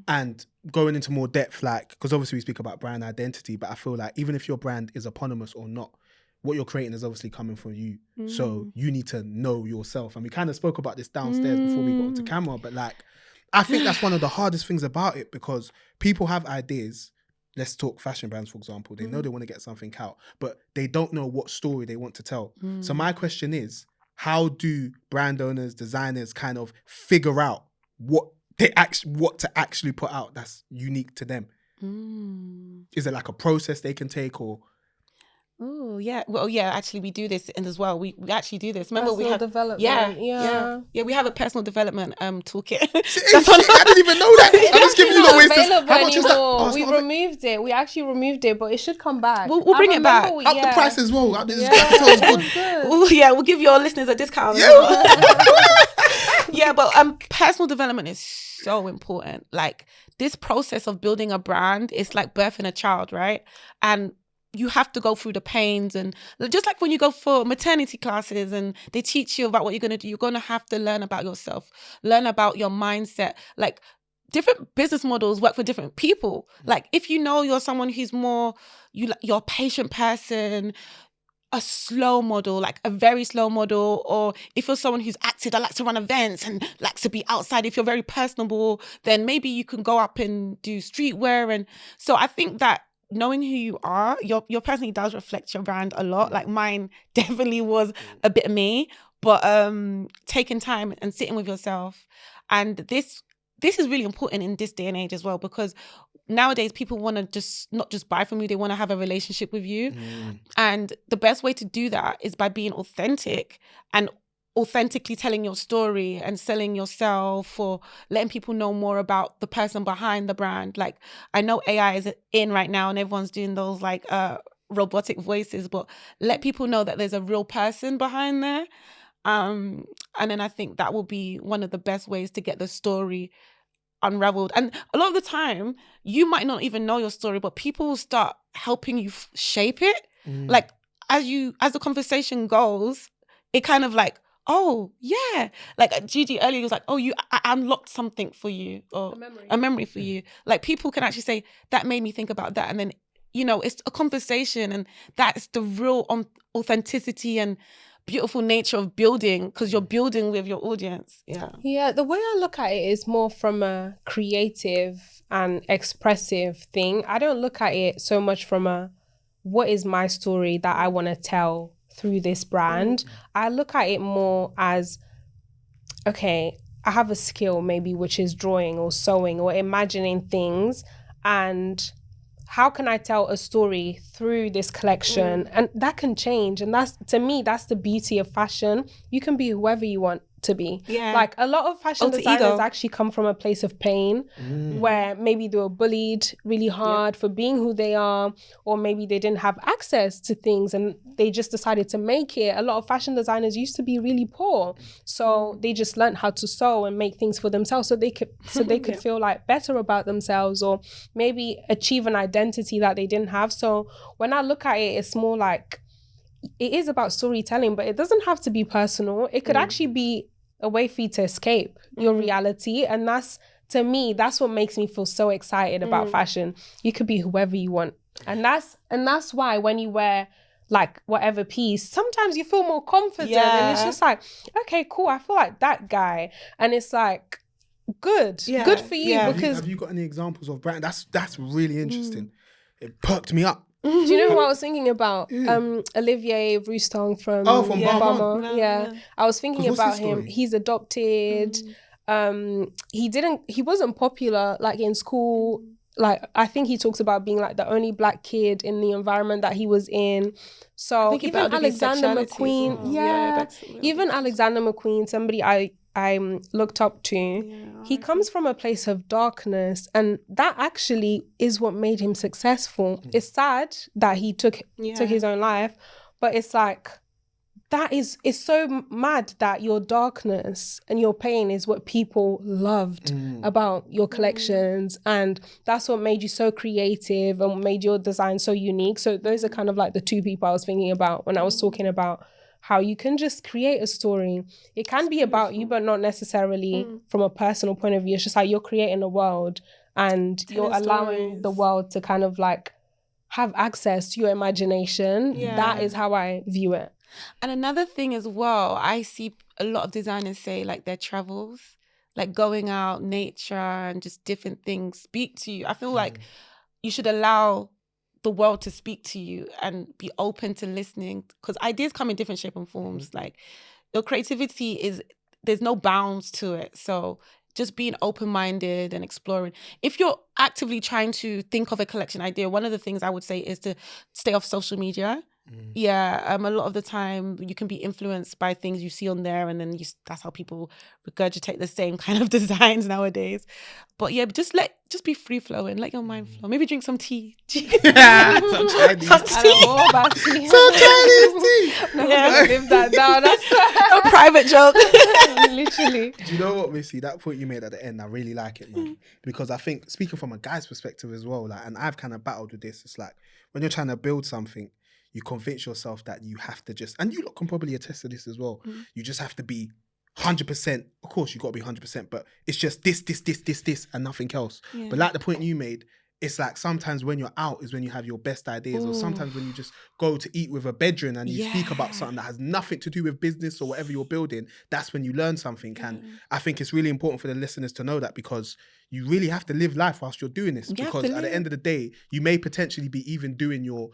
And going into more depth, like, because obviously we speak about brand identity, but I feel like even if your brand is eponymous or not, what you're creating is obviously coming from you. So you need to know yourself. And we kind of spoke about this downstairs before we got onto camera, but like, I think that's one of the hardest things about it, because people have ideas. Let's talk fashion brands, for example. They know they want to get something out, but they don't know what story they want to tell. So my question is, how do brand owners, designers kind of figure out what to actually put out that's unique to them? Is it like a process they can take, or? Oh yeah, well actually we do this as well. We actually do this. Remember personal we have development. Yeah. We have a personal development toolkit. I didn't even know that. I'm just giving you the ways to. How much is that? Oh, we removed it. We actually removed it, but it should come back. We'll bring it back. Up the price as well. This good. We'll give your listeners a discount. Yeah, but personal development is so important. Like, this process of building a brand is like birthing a child, right? And you have to go through the pains, and just like when you go for maternity classes and they teach you about what you're going to do, you're going to have to learn about yourself, learn about your mindset. Like, different business models work for different people. Like, if you know you're someone who's more, you're a patient person, a slow model, like a very slow model, or if you're someone who's active, I like to run events and likes to be outside, if you're very personable, then maybe you can go up and do streetwear. And so I think that knowing who you are, your personality does reflect your brand a lot. Like, mine definitely was a bit of me, but taking time and sitting with yourself. And this is really important in this day and age as well, because nowadays people want to not just buy from you, they want to have a relationship with you. And the best way to do that is by being authentic and authentically telling your story and selling yourself, or letting people know more about the person behind the brand. Like, I know AI is in right now and everyone's doing those like robotic voices, but let people know that there's a real person behind there. And then I think that will be one of the best ways to get the story unraveled. And a lot of the time you might not even know your story, but people will start helping you shape it. Like, as the conversation goes, it kind of like, oh yeah, like Gigi earlier was like, oh, I unlocked something for you, or a memory for you. Like, people can actually say, that made me think about that, and then it's a conversation, and that's the real authenticity and beautiful nature of building, because you're building with your audience. Yeah, the way I look at it is more from a creative and expressive thing. I don't look at it so much from a, what is my story that I want to tell through this brand? I look at it more as, okay, I have a skill maybe, which is drawing or sewing or imagining things, and how can I tell a story through this collection? And that can change. And that's, to me, that's the beauty of fashion. You can be whoever you want to be. Like a lot of fashion designers actually come from a place of pain where maybe they were bullied really hard for being who they are, or maybe they didn't have access to things and they just decided to make it. A lot of fashion designers used to be really poor, so they just learned how to sew and make things for themselves so they could feel like better about themselves, or maybe achieve an identity that they didn't have. So when I look at it, it's more like, it is about storytelling, but it doesn't have to be personal. It could actually be a way for you to escape your reality. And that's, to me, that's what makes me feel so excited about fashion. You could be whoever you want. And that's why when you wear like whatever piece, sometimes you feel more confident and it's just like, okay, cool, I feel like that guy. And it's like, good for you. Because have you got any examples of brand? That's really interesting. It perked me up. Do you know who I was thinking about? Olivier Roustan from Balmain. Yeah. I was thinking about him. He's adopted. He wasn't popular like in school. Like, I think he talks about being like the only black kid in the environment that he was in. So even Alexander McQueen, even Alexander McQueen, somebody I looked up to, he comes from a place of darkness, and that actually is what made him successful. It's sad that he took his own life, but it's like, it's so mad that your darkness and your pain is what people loved about your collections, and that's what made you so creative and made your design so unique. So those are kind of like the two people I was thinking about when I was talking about how you can just create a story. It can be about you, but not necessarily from a personal point of view. It's just like you're creating a world and you're allowing the world to kind of like have access to your imagination. That is how I view it. And another thing as well, I see a lot of designers say like their travels, like going out, nature and just different things speak to you. I feel like you should allow the world to speak to you and be open to listening, because ideas come in different shape and forms. Like your creativity there's no bounds to it. So just being open-minded and exploring. If you're actively trying to think of a collection idea, one of the things I would say is to stay off social media. A lot of the time you can be influenced by things you see on there, and then that's how people regurgitate the same kind of designs nowadays. But just be free flowing, let your mind flow. Maybe drink some tea. Some Chinese tea. Some Chinese tea. I'm gonna live that down. That's a private joke. Literally. Do you know what, Missy? That point you made at the end, I really like it, man. Because I think, speaking from a guy's perspective as well, like, and I've kind of battled with this. It's like when you're trying to build something, you convince yourself that you have to just, and you lot can probably attest to this as well, you just have to be 100%. Of course, you got to be 100%, but it's just this, and nothing else. Yeah. But like the point you made, it's like sometimes when you're out is when you have your best ideas, or sometimes when you just go to eat with a bedroom and you speak about something that has nothing to do with business or whatever you're building, that's when you learn something. And I think it's really important for the listeners to know that, because you really have to live life whilst you're doing this, because at the end of the day, you may potentially be even doing your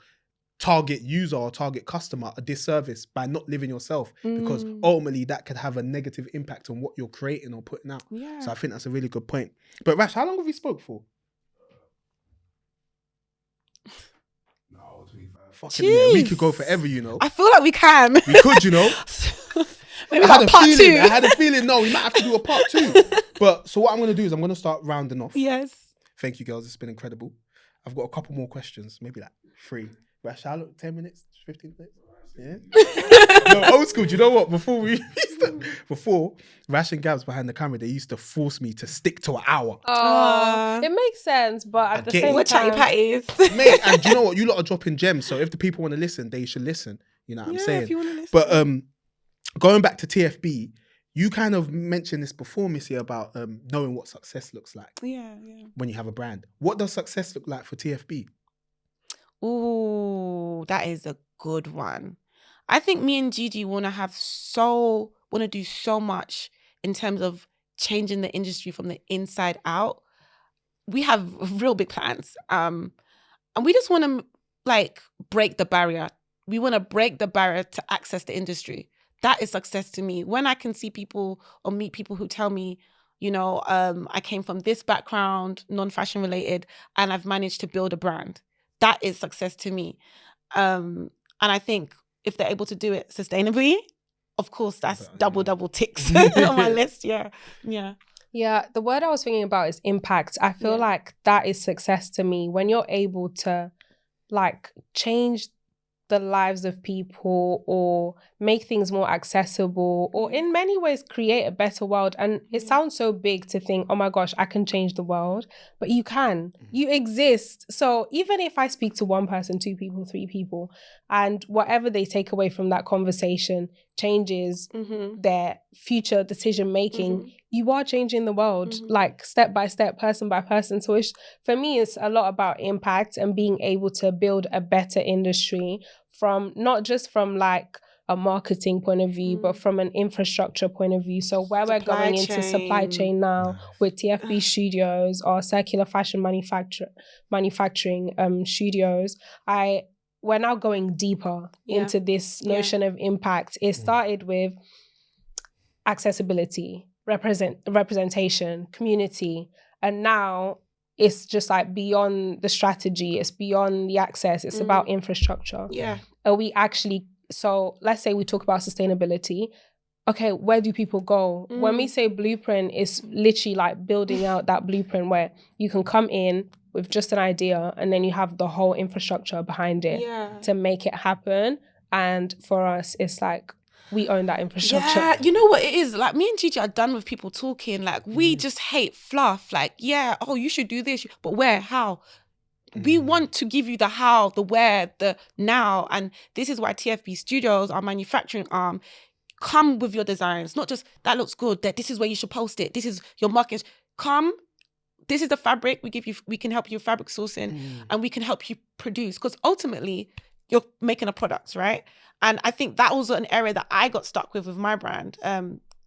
target user or target customer a disservice by not living yourself, because ultimately that could have a negative impact on what you're creating or putting out. So I think that's a really good point. But Rash, how long have we spoke for? No, 25. Fucking yeah, we could go forever, you know. I feel like we can. We could, you know. Maybe part two. I had a feeling, no, we might have to do a part 2. But so what I'm going to do is I'm going to start rounding off. Yes. Thank you, girls. It's been incredible. I've got a couple more questions, maybe like 3. Rash, how long? 10 minutes? 15 minutes? Yeah? No, old school. Do you know what? Before Rash and Gabs behind the camera, they used to force me to stick to an hour. It makes sense, but at the same time, we're chatty patties. Mate, and do you know what? You lot are dropping gems. So if the people want to listen, they should listen. You know what I'm saying? If you want to listen. But going back to TFB, you kind of mentioned this before, Missy, about knowing what success looks like. Yeah. When you have a brand. What does success look like for TFB? Ooh, that is a good one. I think me and Gigi want to do so much in terms of changing the industry from the inside out. We have real big plans. And we just want to like break the barrier. We want to break the barrier to access the industry. That is success to me. When I can see people or meet people who tell me, you know, I came from this background, non-fashion related, and I've managed to build a brand. That is success to me. And I think if they're able to do it sustainably, of course, that's double ticks on my list. Yeah. Yeah, the word I was thinking about is impact. I feel like that is success to me, when you're able to like change the lives of people or make things more accessible or in many ways create a better world. And it sounds so big to think, oh my gosh, I can change the world, but you can. You exist. So even if I speak to one person, 2 people, 3 people, and whatever they take away from that conversation changes their future decision making, you are changing the world, like step by step, person by person. So for me, it's a lot about impact and being able to build a better industry from not just from like a marketing point of view, but from an infrastructure point of view. So where we're going into supply chain now with TFB Studios or circular fashion manufacturing studios, we're now going deeper into this notion of impact. It started with accessibility, representation, community, and now it's just like beyond the strategy, it's beyond the access, it's about infrastructure. Are we actually, so let's say we talk about sustainability. Okay, where do people go? When we say blueprint, it's literally like building out that blueprint where you can come in with just an idea and then you have the whole infrastructure behind it to make it happen. And for us, it's like we own that infrastructure. Yeah, you know what it is? Like, me and Gigi are done with people talking. Like, we just hate fluff. Like, oh, you should do this. But where? How? We want to give you the how, the where, the now. And this is why TFB Studios, our manufacturing arm, come with your designs. Not just, that looks good, that this is where you should post it. This is your market. Come, this is the fabric. We can help you with fabric sourcing and we can help you produce. Because ultimately, you're making a product, right? And I think that was an area that I got stuck with my brand.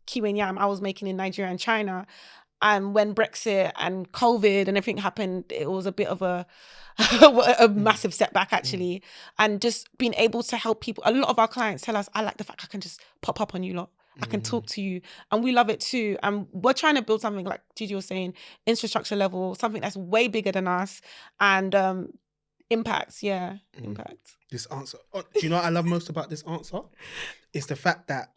Kiwi and Yam, I was making in Nigeria and China. And when Brexit and COVID and everything happened, it was a bit of a massive setback, actually. And just being able to help people. A lot of our clients tell us, I like the fact I can just pop up on you lot. I can talk to you. And we love it too. And we're trying to build something, like Gigi was saying, infrastructure level, something that's way bigger than us. And impacts, impact. This answer. Do you know what I love most about this answer? It's the fact that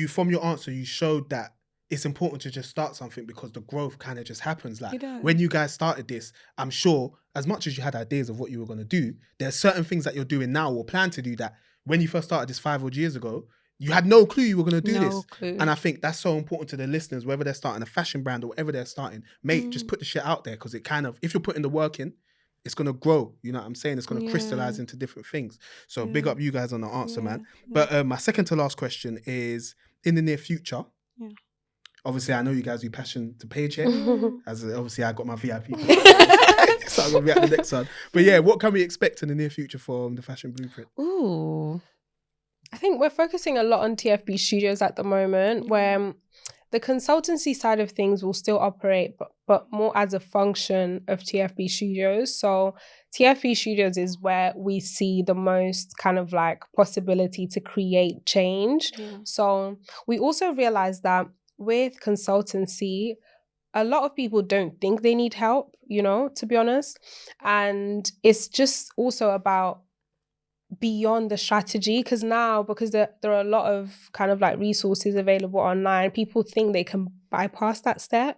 from your answer, you showed that it's important to just start something because the growth kind of just happens. Like when you guys started this, I'm sure as much as you had ideas of what you were going to do, there's certain things that you're doing now or plan to do that when you first started this 5 odd years ago, you had no clue you were going to do this. Clue. And I think that's so important to the listeners, whether they're starting a fashion brand or whatever they're starting, mate, just put the shit out there because it kind of, if you're putting the work in, it's going to grow. You know what I'm saying? It's going to crystallize into different things. So big up you guys on the answer, man. But my second to last question is, in the near future, obviously I know you guys do passion to page here, as obviously I got my VIP. So I'm going to be at the next one. But yeah, what can we expect in the near future from the Fashion Blueprint? Ooh. I think we're focusing a lot on TFB Studios at the moment, where the consultancy side of things will still operate, but more as a function of TFB Studios. So TFB Studios is where we see the most kind of like possibility to create change. So we also realize that with consultancy, a lot of people don't think they need help, you know, to be honest. And it's just also about beyond the strategy, because there are a lot of kind of like resources available online, people think they can bypass that step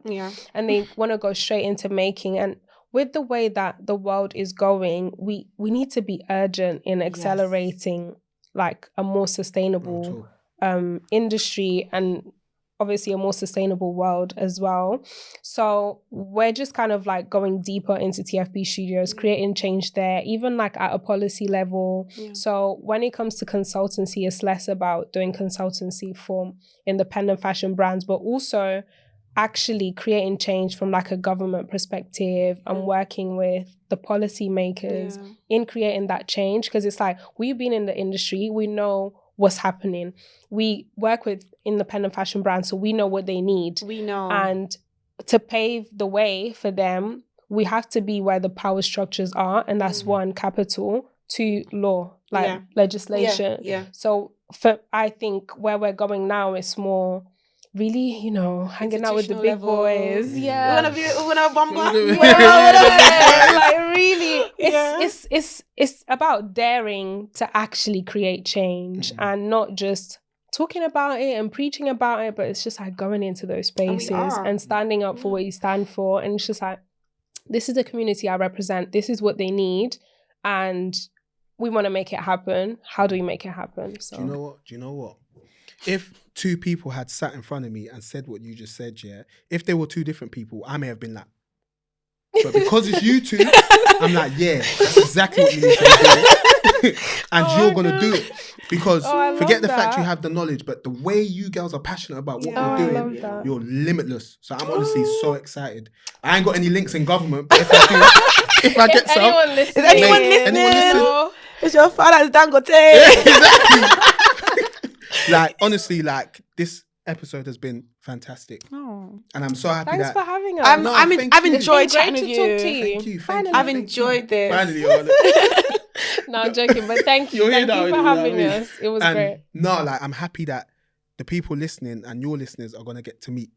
and they want to go straight into making. And with the way that the world is going, we need to be urgent in accelerating like a more sustainable industry and obviously a more sustainable world as well. So we're just kind of like going deeper into TFB Studios, creating change there, even like at a policy level. So when it comes to consultancy, it's less about doing consultancy for independent fashion brands, but also actually creating change from like a government perspective and working with the policy makers in creating that change. Because it's like, we've been in the industry, we know what's happening. We work with independent fashion brands, so we know what they need. We know. And to pave the way for them, we have to be where the power structures are, and that's one, capital, two, law, like legislation. So I think where we're going now is more really, you know, hanging out with the big boys. We wanna bumper. Like really, it's about daring to actually create change and not just talking about it and preaching about it, but it's just like going into those spaces and standing up for what you stand for. And it's just like, this is the community I represent. This is what they need, and we want to make it happen. How do we make it happen? So do you know what? If two people had sat in front of me and said what you just said, if they were two different people, I may have been like, but because it's you two, I'm like, that's exactly what you need to do. And you're going to do it. Because forget the fact you have the knowledge, but the way you girls are passionate about what you're doing, you're limitless. So I'm honestly so excited. I ain't got any links in government, but if I do, if I get some. Is anyone listening? It's your father's Dangote. Exactly. Like, honestly, like, this episode has been fantastic. And I'm so happy Thanks for having us. I've enjoyed chatting with you. Thank you. I've enjoyed this. Finally, no, I'm joking, but thank you. Thank you for having us. It was great. No, like, I'm happy that the people listening and your listeners are going to get to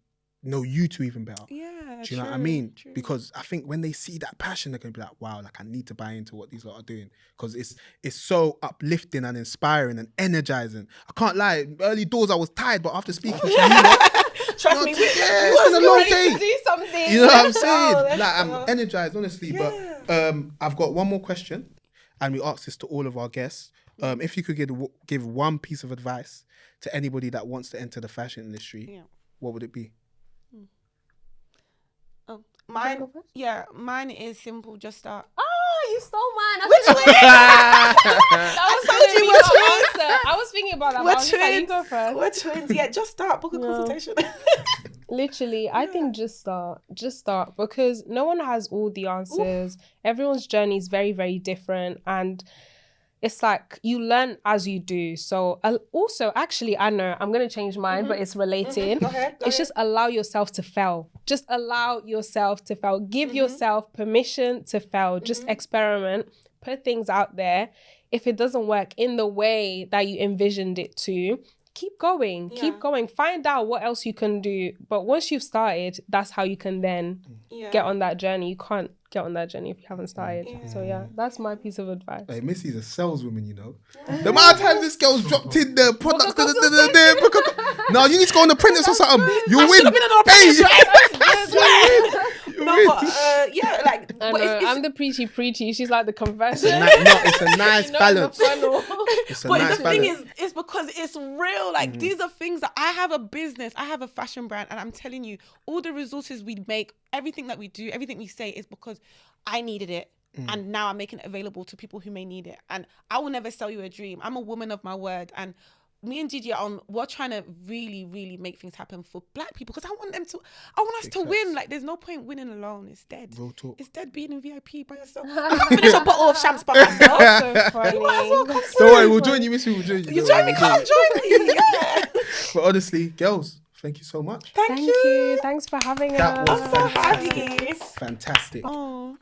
know you two even better. Yeah, do you know what I mean? True. Because I think when they see that passion, they're going to be like, wow, like, I need to buy into what these lot are doing. Because it's so uplifting and inspiring and energizing. I can't lie, early doors I was tired, but after speaking to you, trust me, it's been a long day. To do something. You know what I'm saying? Like, I'm energized, honestly. But I've got one more question, and we ask this to all of our guests. If you could give one piece of advice to anybody that wants to enter the fashion industry, what would it be? Mine is simple. Just start. Oh, you stole mine. Which one? I was thinking about that. We're twins. Like, you go first. We're twins. Yeah, just start. Book a consultation. Literally, I think just start because no one has all the answers. Everyone's journey is very, very different, and it's like you learn as you do. So also, actually, I know I'm going to change mine, but it's related. Go ahead. Just allow yourself to fail. Just allow yourself to fail. Give yourself permission to fail. Just experiment. Put things out there. If it doesn't work in the way that you envisioned it to, keep going. Keep going. Find out what else you can do. But once you've started, that's how you can then get on that journey. You can't get on that journey if you haven't started. So that's my piece of advice. Hey, Missy's a saleswoman, you know. The amount of times this girl's dropped in the products. No, you need to go on the printers or something. You win. I swear. I'm the preachy. She's like the conversion. It's a nice balance. The thing is, it's because it's real. Like, these are things that I have a business, I have a fashion brand, and I'm telling you, all the resources we make, everything that we do, everything we say is because I needed it. And now I'm making it available to people who may need it. And I will never sell you a dream. I'm a woman of my word. And me and Gigi we're trying to really, really make things happen for Black people, because I want us to win. Like, there's no point winning alone. It's dead. Real talk. It's dead being in VIP by yourself. I'm gonna finish a bottle of champs by myself. So funny. You might as well come Don't worry, we'll join you, Missy. We'll join you. You join me, come join me. Yeah. But honestly, girls, thank you so much. Thank you. Thanks for having That us. was I'm so happy. Fantastic. Oh.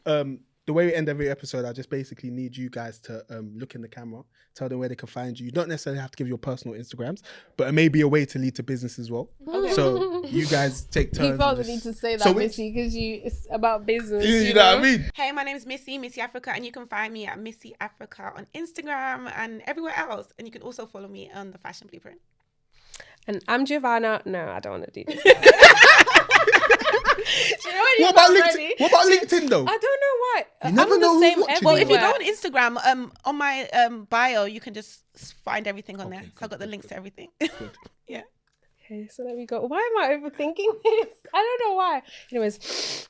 The way we end every episode, I just basically need you guys to look in the camera, tell them where they can find you. You don't necessarily have to give your personal Instagrams, but it may be a way to lead to business as well. Okay. So you guys take turns. You felt the need to say that, Missy, because it's about business. You know what I mean? Hey, my name is Missy Africa, and you can find me at Missy Africa on Instagram and everywhere else. And you can also follow me on the Fashion Blueprint. And I'm Giovanna. No, I don't want to do this. What about LinkedIn? What about LinkedIn though? I don't know why. You never know who's watching. Well, if you go on Instagram, on my bio, you can just find everything on there. So I've got the links to everything. Good. Yeah. Okay, so there we go. Why am I overthinking this? I don't know why. Anyways.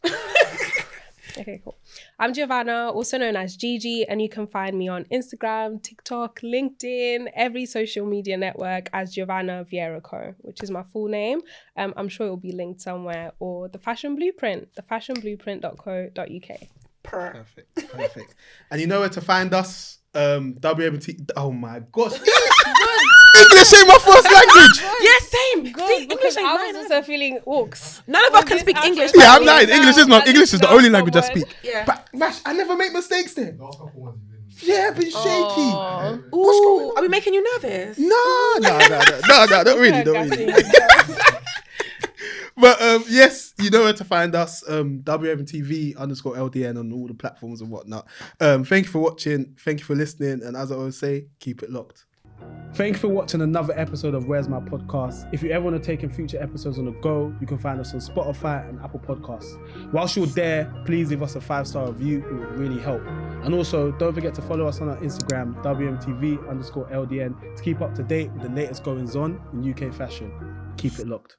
Okay, cool. I'm Giovanna, also known as Gigi, and you can find me on Instagram, TikTok, LinkedIn, every social media network as Giovanna Vieira Co, which is my full name. I'm sure it will be linked somewhere, or the Fashion Blueprint, thefashionblueprint.co.uk. Perfect. And you know where to find us. WMT. Oh my gosh. English ain't my first language. Yeah, same. Good, See, because English ain't I mine. was also feeling orcs. None of us can speak English. Yeah, I'm lying. English is the only language I speak. Yeah. But Mash, I never make mistakes there. Last couple ones you didn't. Yeah, but it's shaky. Ooh, are we making you nervous? No, not really. But yes, you know where to find us. WMTV_LDN on all the platforms and whatnot. Thank you for watching. Thank you for listening. And as I always say, keep it locked. Thank you for watching another episode of Where's My Podcast. If you ever want to take in future episodes on the go, you can find us on Spotify and Apple Podcasts. Whilst you're there, please leave us a 5-star review. It would really help. And also, don't forget to follow us on our Instagram, WMTV_LDN, to keep up to date with the latest goings on in UK fashion. Keep it locked.